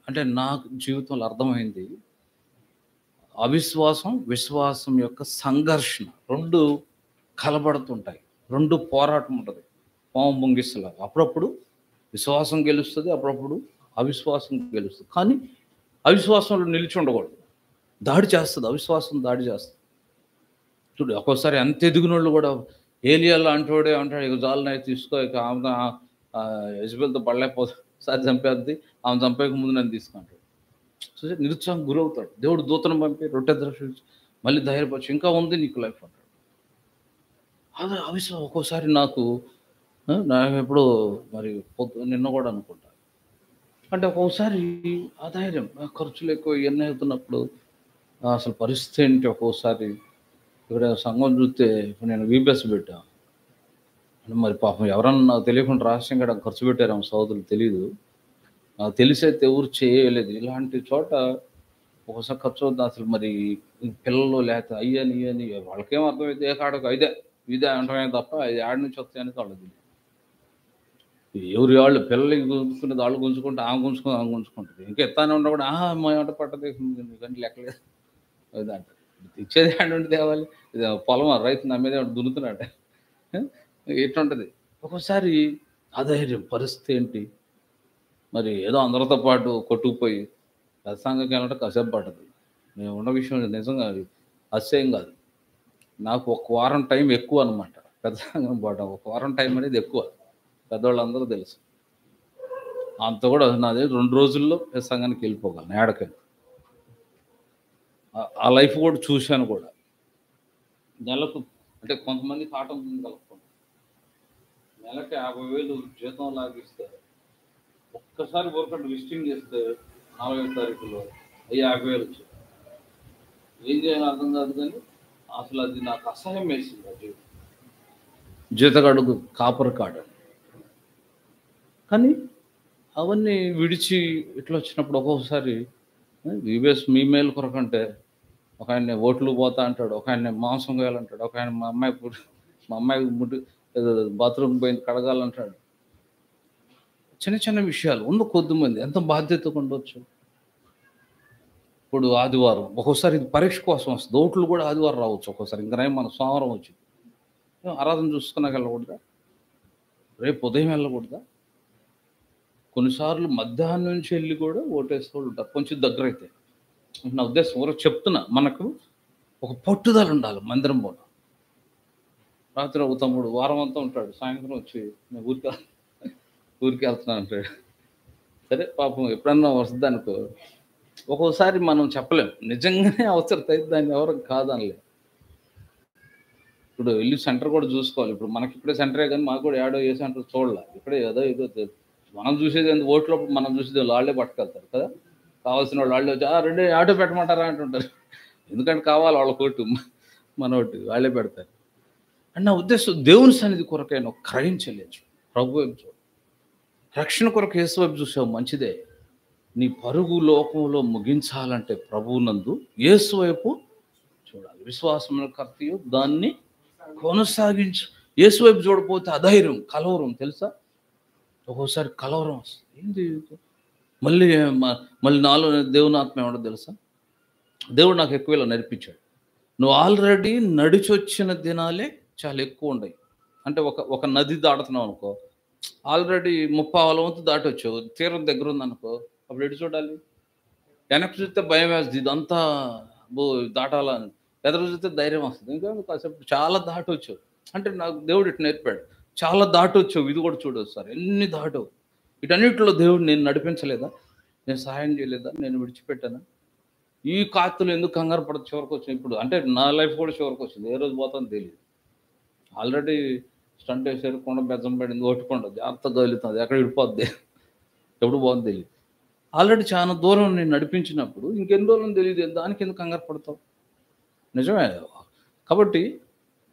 అంటే నా జీవితంలో అర్థమైంది, అవిశ్వాసం విశ్వాసం యొక్క సంఘర్షణ రెండు కలబడుతుంటాయి, రెండు పోరాటం ఉంటుంది, పాము ముంగిసలాగా. అప్పుడప్పుడు విశ్వాసం గెలుస్తుంది, అప్పుడప్పుడు అవిశ్వాసం గెలుస్తుంది. కానీ అవిశ్వాసంలో నిలిచి ఉండకూడదు, దాడి చేస్తుంది, అవిశ్వాసం దాడి చేస్తుంది. చూడు, ఒక్కోసారి అంత ఎదిగిన వాళ్ళు కూడా, ఏలియా లాంటి వాడే అంటాడు, ఇక జాలనై తీసుకో, ఇక ఆమె యజబెల్తో పడలేకపోతే సారి చంపేద్ది, ఆమె చంపేక ముందు నన్ను తీసుకుంటాడు. చూసి నిరుత్సాహం గురవుతాడు. దేవుడు దూతను పంపి రొట్టె దర్శించి మళ్ళీ ధైర్యపరిచి ఇంకా ఉంది నీకు లైఫ్ అంటాడు. అదే అవిశ్వాసం. ఒక్కోసారి నాకు ఎప్పుడు మరి నిన్న కూడా అనుకుంటా, అంటే ఒక్కోసారి ఆదాయం ఖర్చులు ఎక్కువ ఇవన్నీ అవుతున్నప్పుడు అసలు పరిస్థితి ఏంటి. ఒక్కోసారి ఇక్కడ సంఘం చూస్తే ఇప్పుడు నేను వీబీఎస్ పెట్టా, మరి పాపం ఎవరన్నా నాకు తెలియకుండా రహస్యంగా ఖర్చు పెట్టారేమో సోదరులు, తెలియదు, నాకు తెలిసైతే ఎవరు చేయలేదు. ఇలాంటి చోట ఒకసారి ఖర్చు అవుతుంది. అసలు మరి పిల్లలు లేకపోతే అయ్యని వాళ్ళకేం అర్థమైతే ఏ కాడకు ఇదే అంటమే తప్ప అది ఆడి నుంచి వస్తాయని వాళ్ళకి తెలియదు. ఎవరి వాళ్ళు పిల్లలకి గుంజుకునేది వాళ్ళు గుంజుకుంటే ఆమె గుంజుకుంటుంది. ఇంకా ఎత్తానే ఉన్నా కూడా మా ఏమంట పట్టదు కానీ లెక్కలేదు అది అంట. ఇచ్చేది హ్యాండ్ ఉండి తేవాలి. ఇది పొలం రైతు నా మీద దున్నుతున్నాడ ఎట్లుంటుంది. ఒక్కోసారి అధైర్యం పరిస్థితి ఏంటి మరి ఏదో అందరితో పాటు కొట్టుకుపోయి ప్రసంగంకి వెళ్ళాలంటే కాసేపు పట్టదు. నేను ఉన్న విషయం నిజంగా అది అసహ్యం కాదు. నాకు ఒక వారం టైం ఎక్కువ అనమాట. ప్రసంగం పోవడం ఒక వారం టైం అనేది ఎక్కువ. పెద్దవాళ్ళందరూ తెలుసు. అంత కూడా నాది 2 రోజుల్లో ప్రసంగానికి వెళ్ళిపోగలను ఏడకని. ఆ లైఫ్ కూడా చూశాను కూడా. నెలకు అంటే కొంతమందికి ఆటం కలుపుకుంటాం. నెలకి 50,000 జీతం లాగిస్తే ఒక్కసారి వర్కౌట్ విజిటింగ్ చేస్తే 40వ తారీఖులో 50,000 వచ్చాయి. ఏం చేయాలో అర్థం కాదు కానీ అసలు అది నాకు అసహ్యం వేసింది. అది జీతగాడుకు కాపర్ కాడ కానీ అవన్నీ విడిచి ఇట్లా వచ్చినప్పుడు ఒక్కొక్కసారి వివేస్ మీ మేలు కొరకంటే ఒక ఆయన ఓట్లు పోతా అంటాడు, ఒక ఆయన మాంసం కోయాలంటాడు, ఒక ఆయన మా అమ్మాయి ముట్టు బాత్రూమ్ పోయింది కడగాలంటాడు. చిన్న చిన్న విషయాలు ఉన్న కొద్దిమంది ఎంత బాధ్యతగా ఉండొచ్చు. ఇప్పుడు ఆదివారం ఒక్కోసారి ఇది పరీక్ష కోసం వస్తుంది. ఓట్లు కూడా ఆదివారం రావచ్చు ఒక్కోసారి. ఇంకా మన సోమవారం వచ్చింది. ఆరాధన చూసుకున్నాక వెళ్ళకూడదా? రేపు ఉదయం వెళ్ళకూడదా? కొన్నిసార్లు మధ్యాహ్నం నుంచి వెళ్ళి కూడా ఓటేసే వాళ్ళు ఉంటారు కొంచెం దగ్గర అయితే. నా ఉద్దేశం ఎవరో చెప్తున్నా, మనకు ఒక పట్టుదల ఉండాలి. మందిరం పోవడం రాత్రి ఒక తమ్ముడు వారం అంతా ఉంటాడు, సాయంత్రం వచ్చి నేను ఊరికి వెళ్తున్నాను అంటాడు. సరే పాపం ఎప్పుడన్నా వస్తుంది అనుకో. ఒక్కోసారి మనం చెప్పలేం నిజంగానే అవసరం అయితే దాన్ని ఎవరు కాదనలేదు. ఇప్పుడు వెళ్ళి సెంటర్ కూడా చూసుకోవాలి. ఇప్పుడు మనకి ఇప్పుడే సెంటరే కానీ మాకు కూడా ఏడో ఏ సెంటర్ చూడాలి. ఇప్పుడే ఏదో మనం చూసేది ఎందుకు ఓట్లోప్పుడు మనం చూసేది వాళ్ళే పట్టుకెళ్తారు కదా. కావాల్సిన వాళ్ళే వచ్చి రెండు ఆటో పెట్టమంటారా అంటుంటారు. ఎందుకంటే కావాలి వాళ్ళ కోటు మన ఒకటి వాళ్ళే పెడతారు. అని నా ఉద్దేశం దేవుని సన్నిధి కొరకైనా గ్రహించలేదు. ప్రభు వైపు చూడు, రక్షణ కొరకు యేసు వైపు చూసావు మంచిదే. నీ పరుగు లోకంలో ముగించాలంటే ప్రభువునందు యేసు వైపు చూడాలి. విశ్వాసమున కర్తయు దాన్ని కొనసాగించు. యేసు వైపు చూడకపోతే అధైర్యం, కలవరం. తెలుసా ఒక్కోసారి కలవరం వస్తుంది. ఏంది మళ్ళీ నాలో దేవుని ఆత్మ ఏమంటో తెలుసా? దేవుడు నాకు ఎక్కువ ఇలా నేర్పించాడు. నువ్వు ఆల్రెడీ నడిచొచ్చిన దినాలే చాలా ఎక్కువ ఉన్నాయి. అంటే ఒక నది దాడుతున్నావు అనుకో, ఆల్రెడీ 30 వంతు దాటొచ్చావు, తీరం దగ్గర ఉందనుకో, అప్పుడు ఎటు చూడాలి? వెనక్కి చూస్తే భయం వేస్తుంది, ఇదంతా దాటాలని. ఎదురు చూస్తే ధైర్యం వస్తుంది. ఇంకా కాసేపు చాలా దాటొచ్చావు అంటే నాకు దేవుడు ఇటు నేర్పాడు. చాలా దాటొచ్చావు, ఇది కూడా చూడవచ్చు సార్, ఎన్ని దాటవు. వీటన్నిటిలో దేవుడు నేను నడిపించలేదా? నేను సహాయం చేయలేదా? నేను విడిచిపెట్టానా? ఈ కాతులు ఎందుకు కంగారు పడదు? చివరికి వచ్చింది. ఇప్పుడు అంటే నా లైఫ్ కూడా చివరికి వచ్చింది. ఏ రోజు పోతానో తెలియదు. ఆల్రెడీ స్టంట్ వేసారు, కొండ బెజ్జం పడింది, ఓటుకొండ జాగ్రత్తగా కలుగుతుంది, ఎక్కడ విడిపోద్ది, ఎప్పుడు బాగుంది తెలియదు. ఆల్రెడీ చాలా దూరం నేను నడిపించినప్పుడు ఇంకెన్ని రోజులు తెలియదు, దానికి ఎందుకు కంగారు పడతావు? నిజమే. కాబట్టి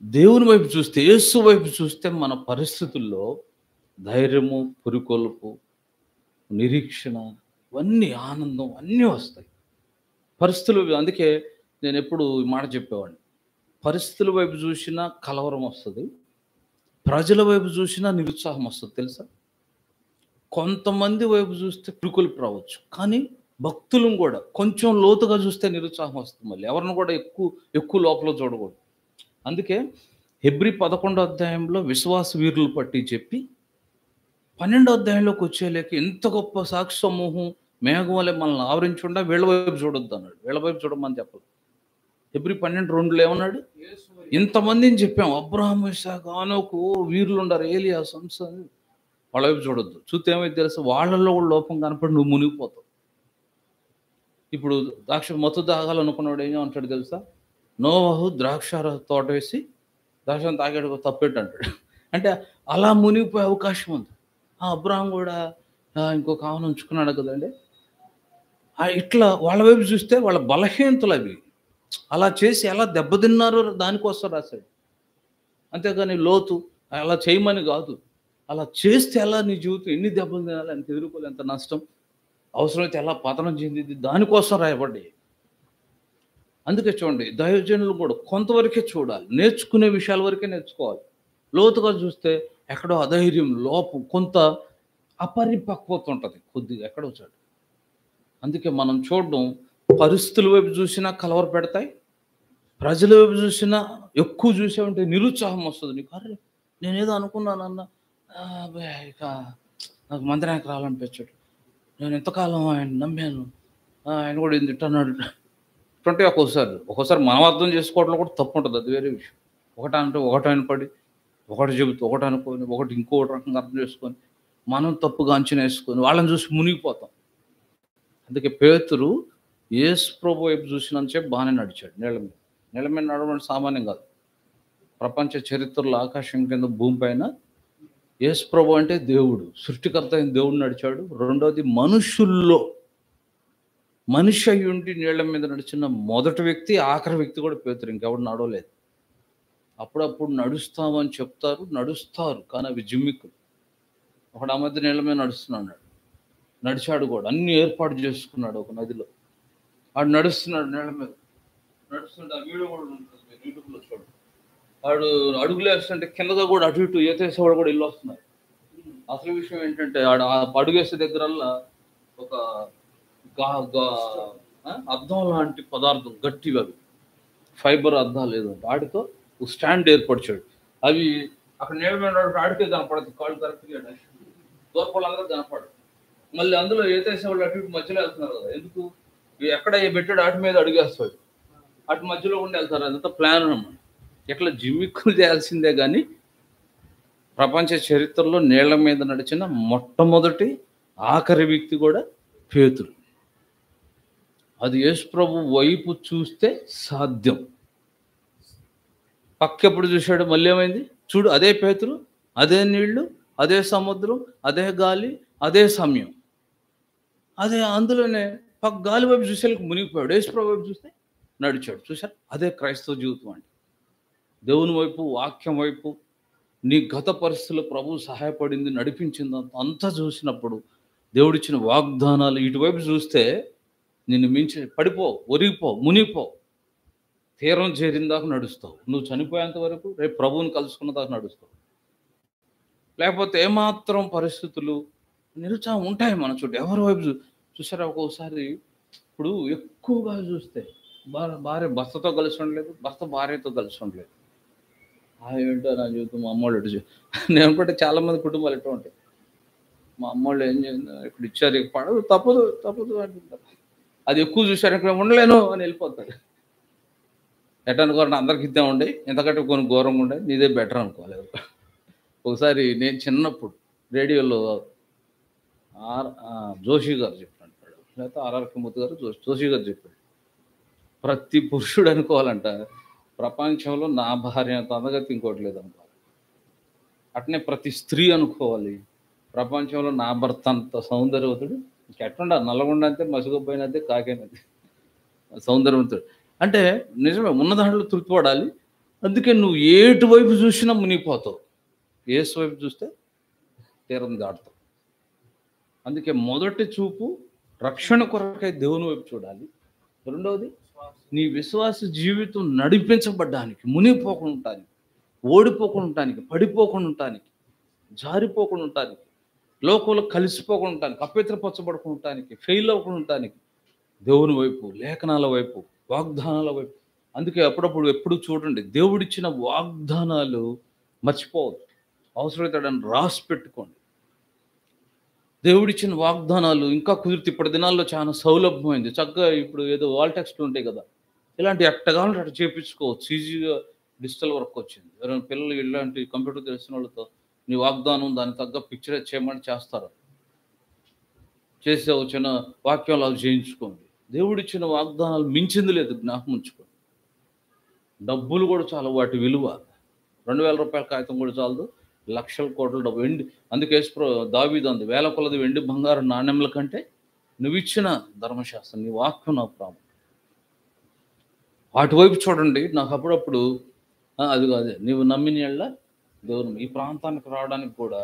దేవుని వైపు చూస్తే, యేసు వైపు చూస్తే మన పరిస్థితుల్లో ధైర్యము, పురికొల్పు, నిరీక్షణ, ఇవన్నీ ఆనందం అన్నీ వస్తాయి. పరిస్థితులు. అందుకే నేను ఎప్పుడు ఈ మాట చెప్పేవాడిని, పరిస్థితుల వైపు చూసినా కలవరం వస్తుంది, ప్రజల వైపు చూసినా నిరుత్సాహం వస్తుంది. తెలుసా? కొంతమంది వైపు చూస్తే పురికొల్పు రావచ్చు, కానీ భక్తులను కూడా కొంచెం లోతుగా చూస్తే నిరుత్సాహం వస్తుంది. మళ్ళీ ఎవరిని కూడా ఎక్కువ లోపల చూడకూడదు. అందుకే హెబ్రీ 11వ అధ్యాయంలో విశ్వాస వీరులు పట్టి చెప్పి 12వ అధ్యాయంలోకి వచ్చేలేక ఎంత గొప్ప సాక్షి సమూహం మేఘం వల్ల మనల్ని ఆవరించుండా వీళ్ళ వైపు చూడొద్దు అన్నాడు. వీళ్ళ వైపు చూడమని చెప్పదు. హెబ్రీ 12:2 ఏమన్నాడు? ఇంతమందిని చెప్పాం, అబ్రహాము, ఇస్సాకు, హనోకు, వీరులు ఉన్నారు, ఏలియా, సంసోను, వాళ్ళ వైపు చూడొద్దు. చూస్తే ఏమైతే తెలుసు? వాళ్ళల్లో కూడా లోపం కనపడి నువ్వు మునిగిపోతావు. ఇప్పుడు మత్తు తాగాలనుకున్నాడు ఏం అంటాడు తెలుసా? నోవహు ద్రాక్ష తోట వేసి ద్రాక్షను తాగాడు, తప్పేట్టు అంటాడు. అంటే అలా మునిగిపోయే అవకాశం ఉంది. అబ్రహాం కూడా ఇంకొక ఆమెను ఉంచుకున్నాడు కదండి. ఇట్లా వాళ్ళ వైపు చూస్తే వాళ్ళ బలహీనతలు అవి. అలా చేసి ఎలా దెబ్బతిన్నారో దానికోసం రాశాడు. అంతేగాని లోతు అలా చేయమని కాదు. అలా చేస్తే ఎలా నీ జీవితం ఎన్ని దెబ్బలు తినాలి, ఎంత ఎదుర్కోవాలి, ఎంత నష్టం, అవసరమైతే ఎలా పతనం చెందింది, దానికోసం రాయబడ్డాయి. అందుకే చూడండి, దైవజనులు కూడా కొంతవరకే చూడాలి, నేర్చుకునే విషయాల వరకే నేర్చుకోవాలి. లోతుగా చూస్తే ఎక్కడో అధైర్యం, లోపం, కొంత అపరిపక్వత ఉంటుంది కొద్దిగా ఎక్కడో చోట. అందుకే మనం చూడడం పరిస్థితుల వైపు చూసినా కలవర పెడతాయి, ప్రజల వైపు చూసినా ఎక్కువ చూసామంటే నిరుత్సాహం వస్తుంది నీకు. అరే నేనేదో అనుకున్నానన్న, అబ్బే ఇక నాకు మందిరానికి రావాలనిపించాడు, నేను ఎంతకాలం ఆయన నమ్మాను, ఆయన కూడా ఇది తిట్టన్నాడు. ఇటువంటి ఒక్కోసారి మనం అర్థం చేసుకోవడంలో కూడా తప్పు ఉంటుంది, అది వేరే విషయం. ఒకటంటే ఒకటైన పడి ఒకటి చెబుతూ ఒకటి అనుకొని ఒకటి ఇంకోటి రకంగా అర్థం చేసుకొని మనం తప్పుగా అంచనా వేసుకొని వాళ్ళని చూసి మునిగిపోతాం. అందుకే పేతురు యేసు ప్రభు వైపు చూసినంతసేపు బాగానే నడిచాడు నీళ్ళ మీద. నీళ్ళ మీద నడవడం సామాన్యం కాదు. ప్రపంచ చరిత్రలో ఆకాశం కింద భూమి పైన యేసు ప్రభు అంటే దేవుడు, సృష్టికర్త అయిన దేవుడు నడిచాడు. రెండోది మనుషుల్లో మనిషి అయి ఉండి నీళ్ల మీద నడిచిన మొదటి వ్యక్తి, ఆఖరి వ్యక్తి కూడా పేతురు, ఇంకెవడు నడవలేదు. అప్పుడప్పుడు నడుస్తామని చెప్తారు, నడుస్తారు, కానీ అవి జిమ్మిక్కులు. ఒకడు ఆ మధ్య నీళ్ళ మీద నడుస్తున్నాడు, నడిచాడు కూడా, అన్ని ఏర్పాటు చేసుకున్నాడు ఒక నదిలో. వాడు నడుస్తున్నాడు నీళ్ళ మీద, నడుస్తుంటే ఆ వీడియో కూడా ఉంటుంది యూట్యూబ్లో చూడు. వాడు అడుగులు వేస్తుంటే కిందగా కూడా అటు ఇటు ఈతేసేవాడు కూడా ఇల్లు వస్తున్నారు. అసలు విషయం ఏంటంటే ఆడు ఆ అడుగేసే దగ్గరల్లా ఒక అద్దం లాంటి పదార్థం, గట్టివి అవి ఫైబర్ అద్దాలు ఏదో వాటితో స్టాండ్ ఏర్పరిచాడు. అవి అక్కడ నీళ్ళ మీద ఆడికే కనపడదు, కాళ్ళు కరెక్ట్గా దూరపళ్ళందరూ కనపడదు. మళ్ళీ అందులో ఏతేసేవాళ్ళు అటు ఇటు మధ్యలో వెళ్తున్నారు కదా, ఎందుకు ఎక్కడ పెట్టాడు అటు మీద అడుగేస్తాడు, అటు మధ్యలో ఉండి వెళ్తారు. అదంతా ప్లాన్ అన్నమాట. ఇట్లా జిమ్మిక్కులు చేయాల్సిందే కానీ ప్రపంచ చరిత్రలో నీళ్ల మీద నడిచిన మొట్టమొదటి ఆఖరి వ్యక్తి కూడా పేతురు. అది యేసు ప్రభు వైపు చూస్తే సాధ్యం. పక్కెప్పుడు చూశాడు, మళ్ళీ ఏమైంది చూడు, అదే పేతురు, అదే నీళ్లు, అదే సముద్రం, అదే గాలి, అదే సమయం, అదే అందులోనే పక్క గాలి వైపు చూసేందుకు మునిగిపోయాడు. యేసు ప్రభు వైపు చూస్తే నడిచాడు. చూశారు, అదే క్రైస్తవ జీవితం అంటే. దేవుని వైపు, వాక్యం వైపు, నీ గత పరిస్థితుల్లో ప్రభు సహాయపడింది, నడిపించింది అంతా చూసినప్పుడు దేవుడిచ్చిన వాగ్దానాలు ఇటువైపు చూస్తే నిన్ను మించి పడిపో, ఒరిగిపో, మునిగిపో, తీరం చేరిన దాకా నడుస్తావు. నువ్వు చనిపోయేంత వరకు, రేపు ప్రభువుని కలుసుకున్న దాకా నడుస్తావు. లేకపోతే ఏమాత్రం పరిస్థితులు నిరుత్సాహం ఉంటాయి మన చుట్టూ. ఎవరి వైపు చూసారా, ఒక్కోసారి ఇప్పుడు ఎక్కువగా చూస్తే భార్య భర్తతో కలిసి ఉండలేదు, భర్త భార్యతో కలిసి ఉండలేదు. ఏంటో నా జీవితం, మా అమ్మోళ్ళు ఇటు నేను అనుకుంటే చాలామంది కుటుంబాలు ఎట్లా ఉంటాయి, మా అమ్మోళ్ళు ఏం చేయండి ఇప్పుడు ఇచ్చారు, ఇక పడదు, తప్పదు అంటుంటారు. అది ఎక్కువ చూశారు, ఇక్కడ ఉండలేను అని వెళ్ళిపోతాడు. ఎట్లా అనుకోవాలంటే అందరికి ఇద్దాం ఉండే, ఎంతకంటే కొన్ని ఘోరంగా ఉండే, నీదే బెటర్ అనుకోలేదు. ఒకసారి నేను చిన్నప్పుడు రేడియోలో జోషి గారు చెప్పాడు, లేకపోతే ఆర్ఆర్ కిమూర్తి గారు, జోషి గారు చెప్పాడు, ప్రతి పురుషుడు అనుకోవాలంట ప్రపంచంలో నా భార్య అంత అందగతి ఇంకోటి లేదు అనుకోవాలి. అట్నే ప్రతి స్త్రీ అనుకోవాలి, ప్రపంచంలో నా భర్త అంత సౌందర్యవంతుడు ఇంకెట్లుండ, నల్లగొండ అంతే, మసిగొబ్బైనదే, కాకైనది సౌందర్యవంతుడు. అంటే నిజమే, ఉన్న దాంట్లో తృప్తిపడాలి. అందుకే నువ్వు ఏటు వైపు చూసినా మునిగిపోతావు, యేసు వైపు చూస్తే తీరం దాటుతావు. అందుకే మొదటి చూపు రక్షణ కొరకై దేవుని వైపు చూడాలి. రెండవది నీ విశ్వాస జీవితం నడిపించబడ్డానికి, మునిగిపోకుండా ఉండటానికి, ఓడిపోకుండా ఉండటానికి, పడిపోకుండా ఉండటానికి, జారిపోకుండా ఉండటానికి, లోకంలో కలిసిపోకుండా ఉండటానికి, అపవిత్రపరచబడకుండా ఉండటానికి, ఫెయిల్ అవ్వకుండా ఉండటానికి దేవుని వైపు, లేఖనాల వైపు, వాగ్దానాల వైపు. అందుకే అప్పుడప్పుడు ఎప్పుడు చూడండి, దేవుడిచ్చిన వాగ్దానాలు మర్చిపోవద్దు, అవసరమైతే రాసి పెట్టుకోండి. దేవుడిచ్చిన వాగ్దానాలు ఇంకా కుదిరితే ఇప్పటి దినాల్లో చాలా సౌలభ్యమైంది. చక్కగా ఇప్పుడు ఏదో వాల్ టెక్స్ట్లు ఉంటాయి కదా, ఇలాంటి ఎట్టగాలంటే అట్లా చేయించుకోవచ్చు, ఈజీగా డిజిటల్ వర్క్ వచ్చింది. ఎవరైనా పిల్లలు ఇలాంటి కంప్యూటర్ తెలిసిన వాళ్ళతో నీ వాగ్దానం దానికి తగ్గ పిక్చర్ చేయమని చేస్తారు, చేసే వచ్చిన వాక్యాలు అవి చేయించుకోండి. దేవుడిచ్చిన వాగ్దానాలు మించింది లేదు, జ్ఞాపకం ఉంచుకోండి. డబ్బులు కూడా చాలా, వాటి విలువ 2000 రూపాయల కాగితం కూడా చాలదు, లక్షల కోట్ల డబ్బు, వెండి. అందుకే దావీదు అంది, వేల కొలది వెండి బంగారు నాణ్యముల కంటే నువ్వు ఇచ్చిన ధర్మశాస్త్రం, నీ వాక్యం నాకు ప్రాముఖ్యం. వాటి వైపు చూడండి. నాకు అప్పుడప్పుడు అది కాదే, నీవు నమ్మిన యెడల దేవుని ఈ ప్రాంతానికి రావడానికి కూడా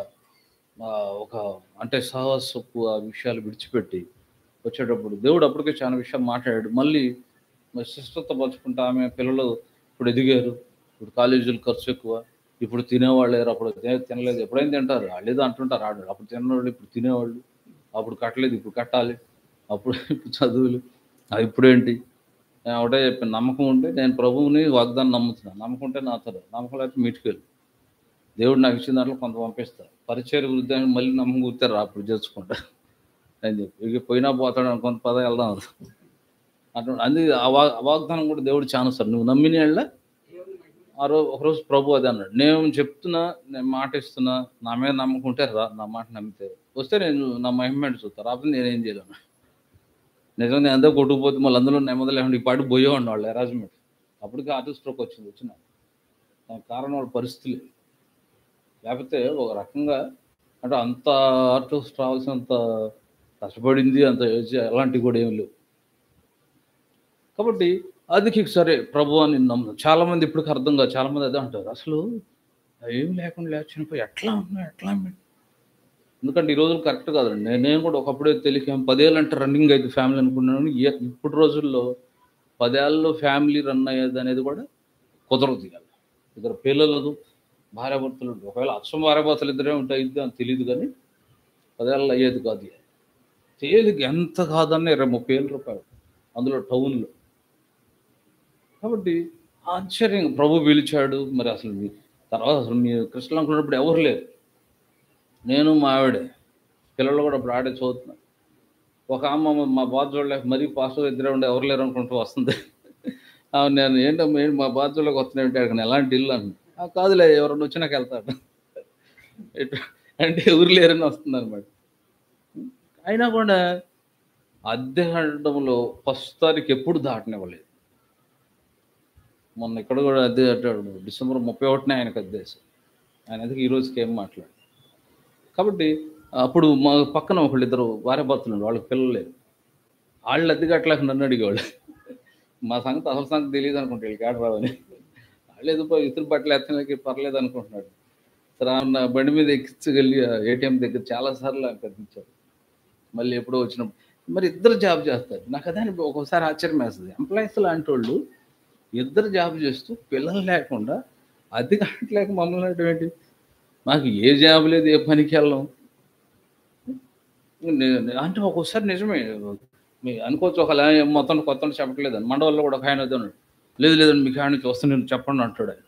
ఒక అంటే సాహసపు ఆ విషయాలు విడిచిపెట్టి వచ్చేటప్పుడు దేవుడు అప్పటికే చాలా విషయాలు మాట్లాడాడు. మళ్ళీ సిస్టర్తో పంచుకుంటా, ఆమె పిల్లలు ఇప్పుడు ఎదిగారు, ఇప్పుడు కాలేజీలు ఖర్చు ఎక్కువ, ఇప్పుడు తినేవాళ్ళు లేరు, అప్పుడు తినలేదు, ఎప్పుడైనా తింటారు, వాళ్ళు ఏదో అంటుంటారు ఆడు, అప్పుడు తినేవాళ్ళు ఇప్పుడు తినేవాళ్ళు, అప్పుడు కట్టలేదు ఇప్పుడు కట్టాలి, అప్పుడు ఇప్పుడు చదువులు, ఇప్పుడేంటి. నేను ఒకటే చెప్పాను, నమ్మకం ఉంటే నేను ప్రభువుని వాగ్దానం నమ్ముతున్నాను, నమ్మకం ఉంటే నాతో, నమ్మకం లేకపోతే మీటికెళ్ళి దేవుడు నాకు ఇచ్చిన దాంట్లో కొంత పంపిస్తారు. పరిచయ వృద్ధి అని మళ్ళీ నమ్మకం కూర్తారు, అప్పుడు చేసుకుంటా అని చెప్పి, ఇక పోయినా పోతాడు కొంత పద వెళ్దాం అటువంటి. అందుకే ఆ వాగ్దానం కూడా దేవుడు చాలా సార్, నువ్వు నమ్మిన వాళ్ళ ఒకరోజు ప్రభు అదే అన్నాడు, నేను చెప్తున్నా, నేను మాట ఇస్తున్నా, నా మీద నమ్మకం ఉంటే రా, నా మాట నమ్మితే వస్తే నేను నా మహిమేంటి చూస్తాను, రాకపోతే నేనేం చేయలేను. నిజంగా నేను అంతా కొట్టుకుపోతే మళ్ళీ అందులో నెమ్మది లేకుండా ఈ పాటు పోయేవాడిని వాళ్ళు అరేంజ్మెంట్. అప్పటికే హార్ట్ స్ట్రోక్ వచ్చిన దానికి కారణం వాళ్ళ పరిస్థితులు. లేకపోతే ఒక రకంగా అంటే అంత హార్ట్ రావాల్సినంత కష్టపడింది, అంత అలాంటివి కూడా ఏమి లేవు. కాబట్టి అది సరే ప్రభు అని నమ్ము. చాలామంది ఇప్పటికి అర్థం కాదు, చాలామంది అదే అంటారు, అసలు ఏమి లేకుండా చనిపోయి ఎట్లా ఎందుకంటే ఈ రోజులు కరెక్ట్ కాదండి. నేను కూడా ఒకప్పుడే తెలియక 10 ఏళ్ళు అంటే రన్నింగ్ అయితే ఫ్యామిలీ అనుకున్నాను. ఇప్పుడు రోజుల్లో 10 ఏళ్ళలో ఫ్యామిలీ రన్ అయ్యేది అనేది కూడా కుదరదు. ఇద్దరు పిల్లలు, భార్యాభర్తలు, ఒకవేళ అచ్చం భార్యాభర్తలు ఇద్దరే ఉంటాయి అని తెలియదు, కానీ 10 ఏళ్ళు అయ్యేది కాదు. తేలిక ఎంత కాదన్న 20-30 ఏళ్ళ రూపాయలు, అందులో టౌన్లో. కాబట్టి ఆశ్చర్యంగా ప్రభు పిలిచాడు. మరి అసలు తర్వాత అసలు మీ కృష్ణలో అనుకున్నప్పుడు ఎవరు లేరు, నేను మా ఆవిడే, పిల్లలు కూడా అప్పుడు ఆడే చదువుతున్నా. ఒక అమ్మ మా బాధ చూడలేక మరీ పాస్టర్ ఇద్దరే ఉండే, ఎవరు లేరు అనుకుంటూ వస్తుంది. నేను ఏంటమ్మా మా బాధ్యతలోకి వస్తున్నాయంటే అక్కడ ఎలాంటి ఇల్లు అన్న, కాదులే ఎవరన్నా వచ్చి నాకు వెళ్తాడు అంటే ఎవరు లేరని వస్తుంది అనమాట. అయినా కూడా అద్దె కట్టడంలో ఫస్ట్ తారీఖు ఎప్పుడు దాటనివ్వలేదు. మొన్న ఇక్కడ కూడా అద్దె కట్టాడు, డిసెంబర్ 31నే ఆయనకు అద్దేశారు. ఆయన అందుకే ఈ రోజుకి ఏం మాట్లాడు. కాబట్టి అప్పుడు మా పక్కన ఒకళ్ళిద్దరు భార్యాభర్తలు, వాళ్ళకి పిల్లలు లేరు, వాళ్ళు అద్దె కట్టలేక నన్ను అడిగేవాళ్ళు. మా సంగతి అసలు సంగతి తెలియదు అనుకుంటే వీళ్ళకి ఆడరావని, వాళ్ళు ఏదో ఇతరు బట్టలు ఎత్తడానికి పర్లేదు అనుకుంటున్నాడు. సరే నా బండి మీద ఎక్కించగలి ఏటీఎం దగ్గర చాలాసార్లు కనిపించారు. మళ్ళీ ఎప్పుడో వచ్చినప్పుడు మరి ఇద్దరు జాబ్ చేస్తారు. నాకు అదే ఒక్కోసారి ఆశ్చర్యం వేస్తుంది, ఎంప్లాయీస్ లాంటి వాళ్ళు ఇద్దరు జాబ్ చేస్తూ పిల్లలు లేకుండా అద్దె కట్టలేక మమ్మల్ని ఏంటి, మాకు ఏ జాబ్ లేదు, ఏ పనికి వెళ్ళాం అంటే. ఒక్కోసారి నిజమే అనుకోవచ్చు, ఒక మొత్తం కొత్త చెప్పట్లేదని. మండవాళ్ళు కూడా ఒక ఆయన అదే ఉన్నాడు, లేదండి మీకు ఆయన చూస్తే నేను చెప్పండి అంటాడు. ఆయన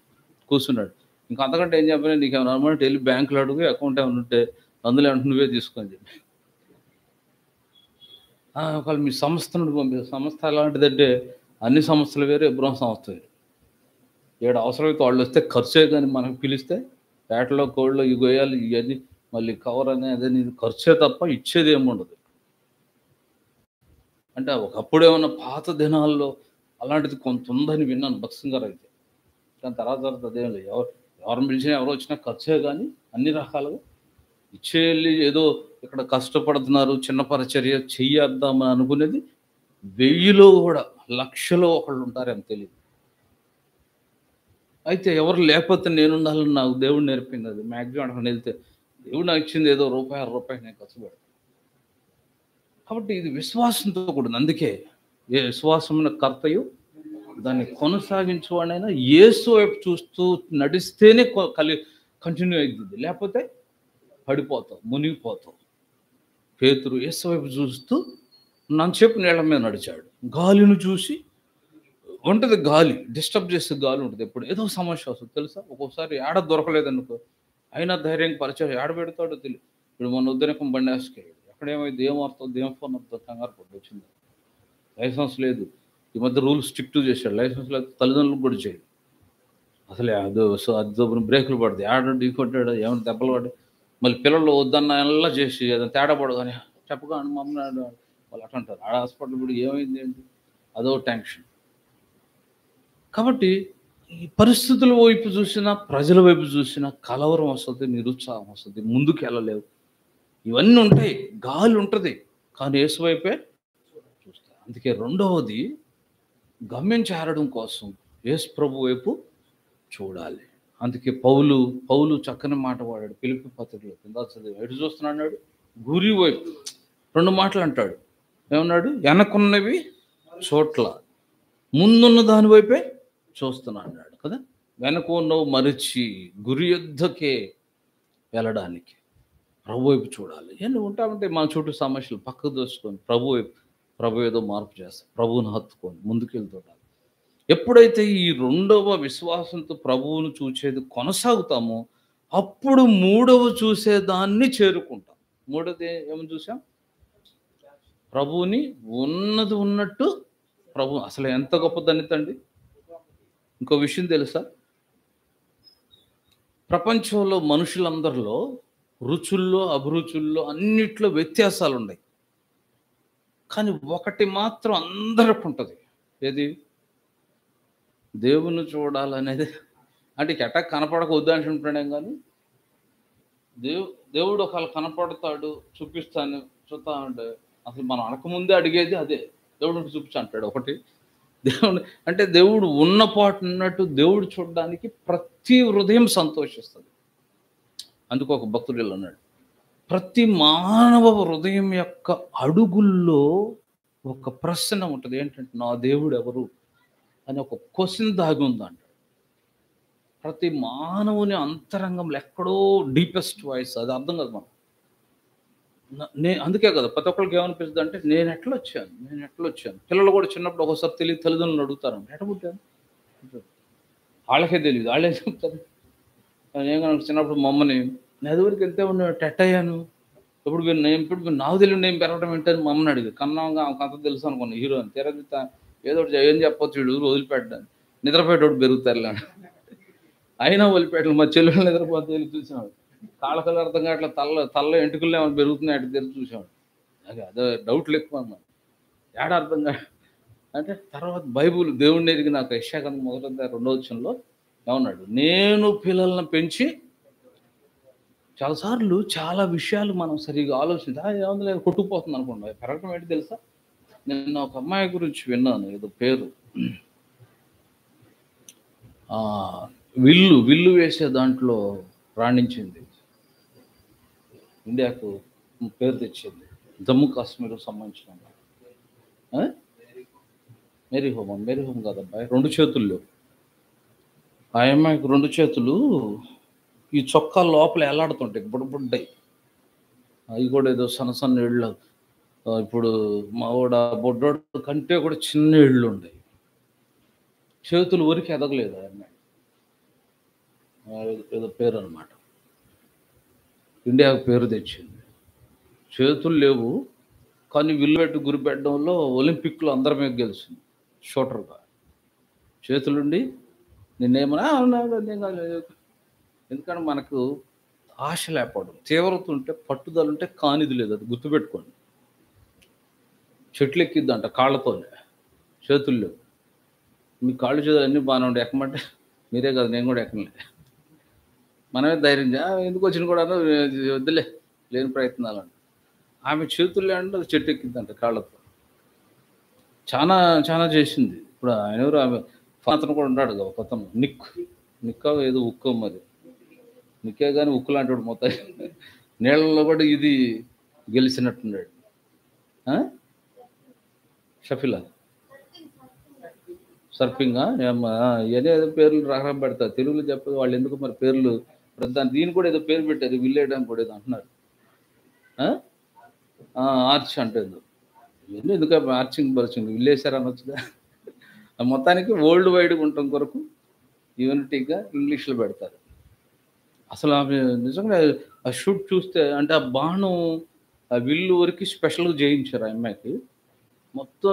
కూర్చున్నాడు, ఇంకా అంతకంటే ఏం చెప్పాను, నీకు ఏమైనా అనమాట వెళ్ళి బ్యాంకులో అడుగు, అకౌంట్ ఏమైనా ఉంటే అందులో ఏమంటే నువ్వే తీసుకొని చెప్పి. ఒకవేళ మీ సంస్థ నుండి పంపిస్తారు. సంస్థ ఎలాంటిదంటే అన్ని సంస్థలు వేరు, ఎబ్రోహం సంస్థ వేరు. ఏడు అవసరమైతే వాళ్ళు వస్తే ఖర్చే, కానీ మనకు పిలిస్తే పేటలో కోళ్ళు ఇవి వేయాలి, ఇవన్నీ మళ్ళీ కవర్ అనేది ఖర్చే తప్ప ఇచ్చేది ఏముండదు. అంటే ఒకప్పుడు ఏమన్నా పాత దినాల్లో అలాంటిది కొంత ఉందని విన్నాను భక్సింగ్ గారు అయితే. కానీ తర్వాత అదేం లేదు, ఎవరిని పిలిచినా ఎవరు వచ్చినా ఖర్చే, కానీ అన్ని రకాలుగా ఇచ్చేయాలి. ఏదో ఇక్కడ కష్టపడుతున్నారు, చిన్న పరిచర్య చెయ్యేద్దామని అనుకునేది 1000లో కూడా 1,00,000లో ఒకళ్ళు ఉంటారని తెలియదు. అయితే ఎవరు లేకపోతే నేనుండాలని నాకు దేవుడు నేర్పింది. అది మ్యాక్సిమం అక్కడ వెళ్తే దేవుడు నాకు ఇచ్చింది ఏదో ₹1 నేను ఖర్చు పెడతాను. కాబట్టి ఇది విశ్వాసంతో కూడింది. అందుకే ఏ విశ్వాసమైన కర్తయు దాన్ని కొనసాగించేవాడైనా యేసు వైపు చూస్తూ నడిస్తేనే కంటిన్యూ అవుతుంది, లేకపోతే పడిపోతావు, మునిగిపోతావు. పేతురు యేసు వైపు చూస్తూ చెప్పు నీళ్ళ మీద నడిచాడు. గాలిని చూసి ఉంటుంది, గాలి డిస్టర్బ్ చేసే గాలి ఉంటుంది. ఎప్పుడు ఏదో సమస్య వస్తుంది తెలుసా. ఒక్కోసారి ఏడ దొరకలేదనుకో, అయినా ధైర్యంగా పరిచయం ఏడ పెడతాడో తెలియదు. ఇప్పుడు మన ఉద్దరకం బండి వేసుకెళ్ళాడు, ఎక్కడేమైంది, ఏమవుతుంది, ఏం ఫోన్ వస్తుంది, కంగారు పడి వచ్చింది. లైసెన్స్ లేదు, ఈ మధ్య రూల్స్ స్ట్రిక్ట్ చేశాడు. లైసెన్స్ లేదు, తల్లిదండ్రులకు కూడా చేయడు అసలే. అది బ్రేకులు పడుతుంది, ఆడ ఢీ కొట్టాడు, ఏమైనా దెబ్బలు పడ్డాయి. మళ్ళీ పిల్లలు వద్దన్న ఎలా చేసి ఏదైనా తేడా పడదు కానీ చెప్పగా మమ్మల్ని వాళ్ళు అట్లా అంటారు. ఆడ హాస్పిటల్ కూడా ఏమైంది ఏంటి, అదో టెన్షన్. కాబట్టి ఈ పరిస్థితుల వైపు చూసినా, ప్రజల వైపు చూసినా కలవరం వస్తుంది, నిరుత్సాహం వస్తుంది, ముందుకు వెళ్ళలేవు. ఇవన్నీ ఉంటాయి, గాలి ఉంటుంది, కానీ యేసు వైపే చూస్తారు. అందుకే రెండవది గమ్యం చేరడం కోసం యేసు ప్రభు వైపు చూడాలి. అందుకే పౌలు చక్కని మాట వాడాడు ఫిలిప్పీ పత్రికలో, కింద చదివి ఎటు చూస్తున్నాడు, గురి వైపు. 2 మాటలు అంటాడు, ఏమన్నాడు, వెనకున్నవి చోట్ల ముందున్న దాని వైపే చూస్తున్నా అన్నాడు కదా. వెనక ఉన్నవి మరిచి గురి యుద్ధకే వెళ్ళడానికి ప్రభు వైపు చూడాలి. ఎన్ని ఉంటామంటే మన చుట్టూ సమస్యలు పక్కకు దోసుకొని ప్రభు ఏదో మార్పు చేస్తాం, ప్రభువుని హత్తుకొని ముందుకెళ్తుంటాం. ఎప్పుడైతే ఈ రెండవ విశ్వాసంతో ప్రభువును చూసేది కొనసాగుతామో అప్పుడు మూడవ చూసేదాన్ని చేరుకుంటాం. మూడోది ఏమని చూసాం? ప్రభువుని ఉన్నది ఉన్నట్టు ప్రభు అసలు ఎంత గొప్ప ధన్యతండి. ఇంకో విషయం తెలుసా? ప్రపంచంలో మనుషులందరిలో రుచుల్లో అభిరుచుల్లో అన్నిట్లో వ్యత్యాసాలు ఉన్నాయి. కానీ ఒకటి మాత్రం అందరికి ఉంటుంది. ఏది? దేవుని చూడాలనేది. అంటే ఎట్టా కనపడక వద్దంటున్నాడేం కానీ దేవుడు ఒకవేళ కనపడతాడు, చూపిస్తాను చూస్తా అంటే అసలు మనం అనకముందే అడిగేది అదే, దేవుడిని చూపించు అంటాడు. ఒకటి దేవుడు అంటే దేవుడు ఉన్నపాటు ఉన్నట్టు దేవుడు చూడడానికి ప్రతి హృదయం సంతోషిస్తుంది. అందుకు ఒక భక్తుడు అన్నాడు, ప్రతి మానవ హృదయం యొక్క అడుగుల్లో ఒక ప్రశ్న ఉంటుంది. ఏంటంటే నా దేవుడు ఎవరు అని ఒక క్వశ్చన్ దాగి ఉందంట. ప్రతి మానవుని అంతరంగంలో ఎక్కడో డీపెస్ట్ వాయిస్, అది అర్థం కాదు మనం. అందుకే కదా ప్రతి ఒక్కరికి ఏమనిపిస్తుంది అంటే నేను ఎట్లా వచ్చాను. పిల్లలు కూడా చిన్నప్పుడు ఒకసారి తెలియదు, తల్లిదండ్రులు అడుగుతారు ఎట్లా పుట్టాను, వాళ్ళకే తెలియదు, వాళ్ళే చెప్తారు. నేను చిన్నప్పుడు మా అమ్మని నదివరికి వెళ్తే టెట్ అయ్యాను, ఇప్పుడు నాకు తెలియదు నేను పెరగడం ఏంటని మా అమ్మని అడిగి కన్నాగా ఆమెకు అంత తెలుసు అనుకున్నాను. హీరో అని తిరగతా ఏదో ఒకటి ఏం చెప్పొచ్చు, వీడు వదిలిపెట్టాను, నిద్రపోయేటోడు పెరుగుతారులే అయినా వదిలిపెట్టలు. మా చెల్లెలు నిద్రపోతే చూసాడు, కాళ్ళకల్లా అర్థం కావట్లా, తల్ల ఎంటుకల్లో ఏమైనా పెరుగుతున్నాయి అటు తెలిసి చూసాడు. అదే డౌట్లు ఎక్కువ అన్నమాట, ఏడ అర్థం కాదు. అంటే తర్వాత బైబుల్ దేవుడిని ఎరిగి నాకు యెషయా మొదటి 2వ వచనంలో ఏమన్నాడు, నేను పిల్లలను పెంచి చాలాసార్లు చాలా విషయాలు మనం సరిగా ఆలోచించి ఏముంది లేదు కొట్టుకుపోతుంది అనుకోండి. పెరగడం ఏంటి తెలుసా? నిన్న ఒక అమ్మాయి గురించి విన్నాను, ఏదో పేరు విల్లు వేసే దాంట్లో రాణించింది, ఇండియాకు పేరు తెచ్చింది, జమ్మూ కాశ్మీర్ సంబంధించిన మేరీ హోమ్ కాదబ్బాయి, 2 చేతులు లేవు ఆ అమ్మాయికి. 2 చేతులు ఈ చొక్కా లోపల ఎలాడుతుంటాయి, బుడ్డయి, అవి కూడా ఏదో సన్న ఇళ్ళు. ఇప్పుడు మావాడ బొడ్డోడు కంటే కూడా చిన్న ఇళ్ళు ఉన్నాయి, చేతులు ఊరికి ఎదగలేదు ఆ అమ్మాయి. ఏదో పేరు అనమాట, ఇండియాకు పేరు తెచ్చింది. చేతులు లేవు కానీ విల్లు పెట్టి గురి పెట్టడంలో ఒలింపిక్లో అందరి మీద గెలిచింది షూటర్గా. చేతులుండి నిన్నేమన్నా ఎందుకంటే మనకు ఆశ లేకపోవడం, తీవ్రత ఉంటే పట్టుదల ఉంటే కానిది లేదు, అది గుర్తుపెట్టుకోండి. చెట్లు ఎక్కిద్దంట కాళ్ళతోనే, చేతులు లేవు. మీ కాళ్ళు చేతులు అన్నీ బాగానే ఉండే, ఎక్కమంటే మీరే కదా నేను కూడా ఎక్కలే. మనమే ధైర్యం ఎందుకు వచ్చిన కూడా వద్దులే లేని ప్రయత్నాలు అంట. ఆమె చేతుల్లో అంటే అది చెట్టు ఎక్కిద్దంట కాళ్ళతో. చాలా చేసింది. ఇప్పుడు ఆయన ఎవరు, ఆమె అతను కూడా ఉన్నాడు కదా ఒక అతను, నిక్క ఏదో ఉక్కు మరి, నిక్కే కానీ ఉక్కు లాంటి వాడు మొత్తం. నీళ్ళల్లో కూడా ఇది గెలిచినట్టున్నాడు. షఫిలా సర్ఫింగా ఏదో పేర్లు రకరం పెడతారు, తెలుగులో చెప్పేది వాళ్ళు ఎందుకు మరి పేర్లు ప్రధాన. దీన్ని కూడా ఏదో పేరు పెట్టారు, విల్లేయడానికి కూడా ఏదో అంటున్నారు, ఆర్చ్ అంటే ఎందుకు ఆర్చింగ్ విల్లేసారు అనొచ్చుగా. మొత్తానికి వరల్డ్ వైడ్గా ఉండటం కొరకు యూనిటీగా ఇంగ్లీష్లో పెడతారు. అసలు ఆమె నిజంగా ఆ షూట్ చూస్తే అంటే ఆ బాణం ఆ విల్లు వరకు స్పెషల్గా చేయించారు ఆ అమ్మాయికి. మొత్తం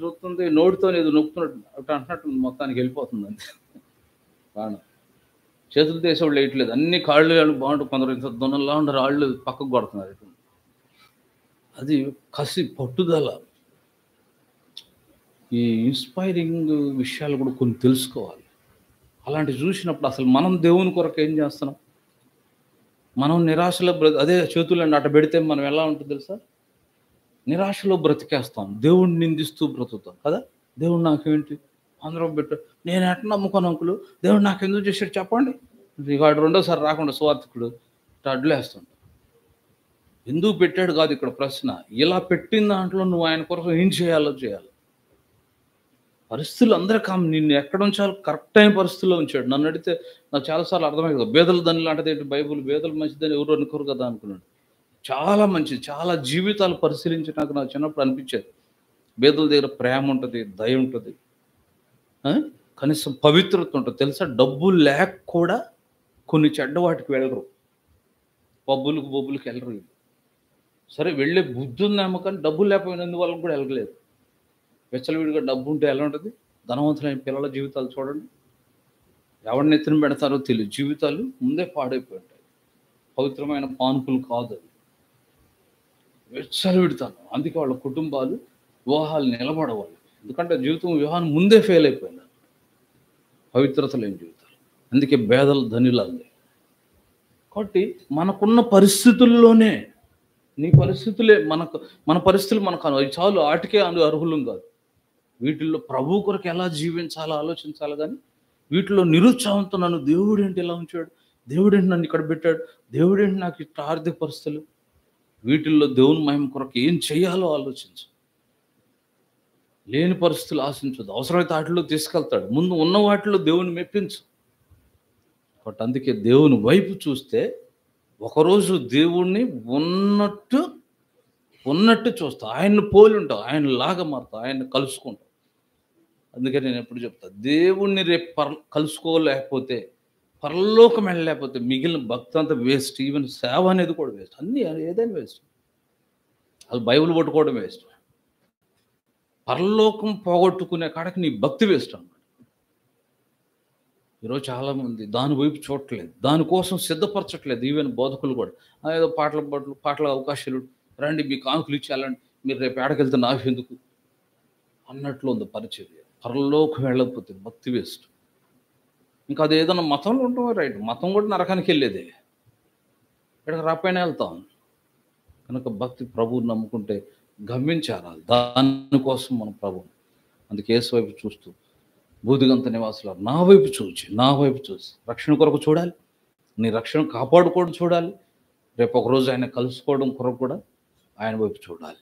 చూస్తుంది నోటితో ఏదో నొక్కుతున్నట్టు అటు అంటున్నట్టు మొత్తానికి వెళ్ళిపోతుంది అంతే. బాణం చేతులు తీసేవాళ్ళు వేయట్లేదు, అన్ని కాళ్ళు బాగుంటుంది. కొందరు ఇంత దొన్నలా ఉండే రాళ్ళు పక్కకు కొడుతున్నారు. అది కసి, పట్టుదల. ఈ ఇన్స్పైరింగ్ విషయాలు కూడా కొన్ని తెలుసుకోవాలి. అలాంటివి చూసినప్పుడు అసలు మనం దేవుని కొరకు ఏం చేస్తున్నాం? మనం నిరాశలో అదే చేతులను అట్ట పెడితే మనం ఎలా ఉంటుంది తెలుసా? నిరాశలో బ్రతికేస్తాం, దేవుడిని నిందిస్తూ బ్రతుకుతాం కదా. దేవుడు నాకేంటి అందరూ పెట్టు, నేను ఎట్లా నమ్ముకోను అంకులు, దేవుడు నాకు ఎందుకు చేశాడు చెప్పండి. వాడు 2వసారి రాకుండా స్వార్థకుడు అడ్లేస్తాడు. ఎందుకు పెట్టాడు కాదు ఇక్కడ ప్రశ్న, ఇలా పెట్టిన దాంట్లో నువ్వు ఆయన కొరకు ఏం చేయాలో చేయాలి. పరిస్థితులు అందరూ నిన్ను ఎక్కడ ఉంచాలో కరెక్ట్ అయిన పరిస్థితుల్లో ఉంచాడు. నన్ను అడిగితే నాకు చాలా సార్లు అర్థమయ్యేది కాదు. బేదల దని లాంటిది ఏంటి బైబుల్, బేదలు మంచిదని ఎవరు అనుకోరు కదా అనుకున్నాను. చాలా మంచిది. చాలా జీవితాలు పరిశీలించి నాకు చిన్నప్పుడు అనిపించేది. బేదల దగ్గర ప్రేమ ఉంటది, దయ ఉంటది. ఆ! కనీసం పవిత్రత ఉంటది. తెలుసా? డబ్బు లేక కూడా కొన్ని చెడ్డ వాటికి వెళ్ళరు. పబ్బులకి వెళ్ళరు వీళ్ళు. సరే వెళ్ళే బుద్ధి ఉందేమో కానీ డబ్బులు లేకపోయినందువల్ల కూడా వెళ్ళలేదు. విచ్చలవిడిగా డబ్బు ఉంటే ఎలా ఉంటది? ధనవంతులైన పిల్లల జీవితాలు చూడండి. ఎవరిని ఎత్తున పెడతారో తెలీదు. జీవితాలు ముందే పాడైపోయి ఉంటాయి. పవిత్రమైన పాన్పులు కాదవి. విచ్చలవిడితనం. అందుకే వాళ్ళ కుటుంబాలు, వివాహాలు నిలబడవాలి. ఎందుకంటే వివాహం ముందే ఫెయిల్ అయిపోయింది. పవిత్రత లేని జీవితాలు. అందుకే పేదలు ధనిలాగా. కాబట్టి మనకున్న పరిస్థితుల్లోనే నీ పరిస్థితులే మన పరిస్థితులు మనకు అవి చాలు, ఆటికే అర్హులం కాదు. వీటిల్లో ప్రభు కొరకు ఎలా జీవించాలో ఆలోచించాలి కానీ వీటిలో నిరుత్సాహంతో నన్ను దేవుడేంటి ఇలా ఉంచాడు, దేవుడేంటి నన్ను ఇక్కడ పెట్టాడు, దేవుడేంటి నాకు ఇట్లా ఆర్థిక పరిస్థితులు, వీటిల్లో దేవుని మహిమ కొరకు ఏం చేయాలో ఆలోచించు. లేని పరిస్థితులు ఆశించదు. అవసరమైతే వాటిలో తీసుకెళ్తాడు. ముందు ఉన్న వాటిలో దేవుని మెప్పించు. కాబట్టి అందుకే దేవుని వైపు చూస్తే ఒకరోజు దేవుణ్ణి ఉన్నట్టు చూస్తావు. ఆయన్ని పోలి ఉంటావు, ఆయన లాగా మారుతావు, ఆయన్ని కలుసుకుంటావు. అందుకే నేను ఎప్పుడు చెప్తా, దేవుణ్ణి రేపు కలుసుకోలేకపోతే, పరలోకం వెళ్ళలేకపోతే మిగిలిన భక్తి అంతా వేస్ట్. ఈవెన్ సేవ అనేది కూడా వేస్ట్. అన్నీ ఏదైనా వేస్ట్. అది బైబిల్ పట్టుకోవడం వేస్ట్. పరలోకం పోగొట్టుకునే కాడకి నీ భక్తి వేస్ట్ అన్నమాట. ఈరోజు చాలామంది దాని వైపు చూడట్లేదు, దానికోసం సిద్ధపరచట్లేదు. ఈవెన్ బోధకులు కూడా ఏదో పాటల అవకాశాలు రండి, మీ కానుకలు ఇచ్చేయాలండి, మీరు రేపు ఏడకెళ్తే నాకు ఎందుకు అన్నట్లు ఉంది పరిచర్య. పరలోకం వెళ్ళకపోతే భక్తి వేస్ట్. ఇంకా అది ఏదైనా మతంలో ఉంటాం రైట్, మతం కూడా నరకానికి వెళ్ళేదే, ఇక్కడికి రాపైన వెళ్తాం. కనుక భక్తి ప్రభువుని నమ్ముకుంటే గమ్యం చేరాలి. దానికోసం మనం ప్రభువు అందుకే యేసు వైపు చూస్తూ బూదిగంత నివాసులు నా వైపు చూసి రక్షణ కొరకు చూడాలి, నీ రక్షణ కాపాడుకోవడం చూడాలి, రేపు ఒకరోజు ఆయన కలుసుకోవడం కొరకు కూడా ఆయన వైపు చూడాలి.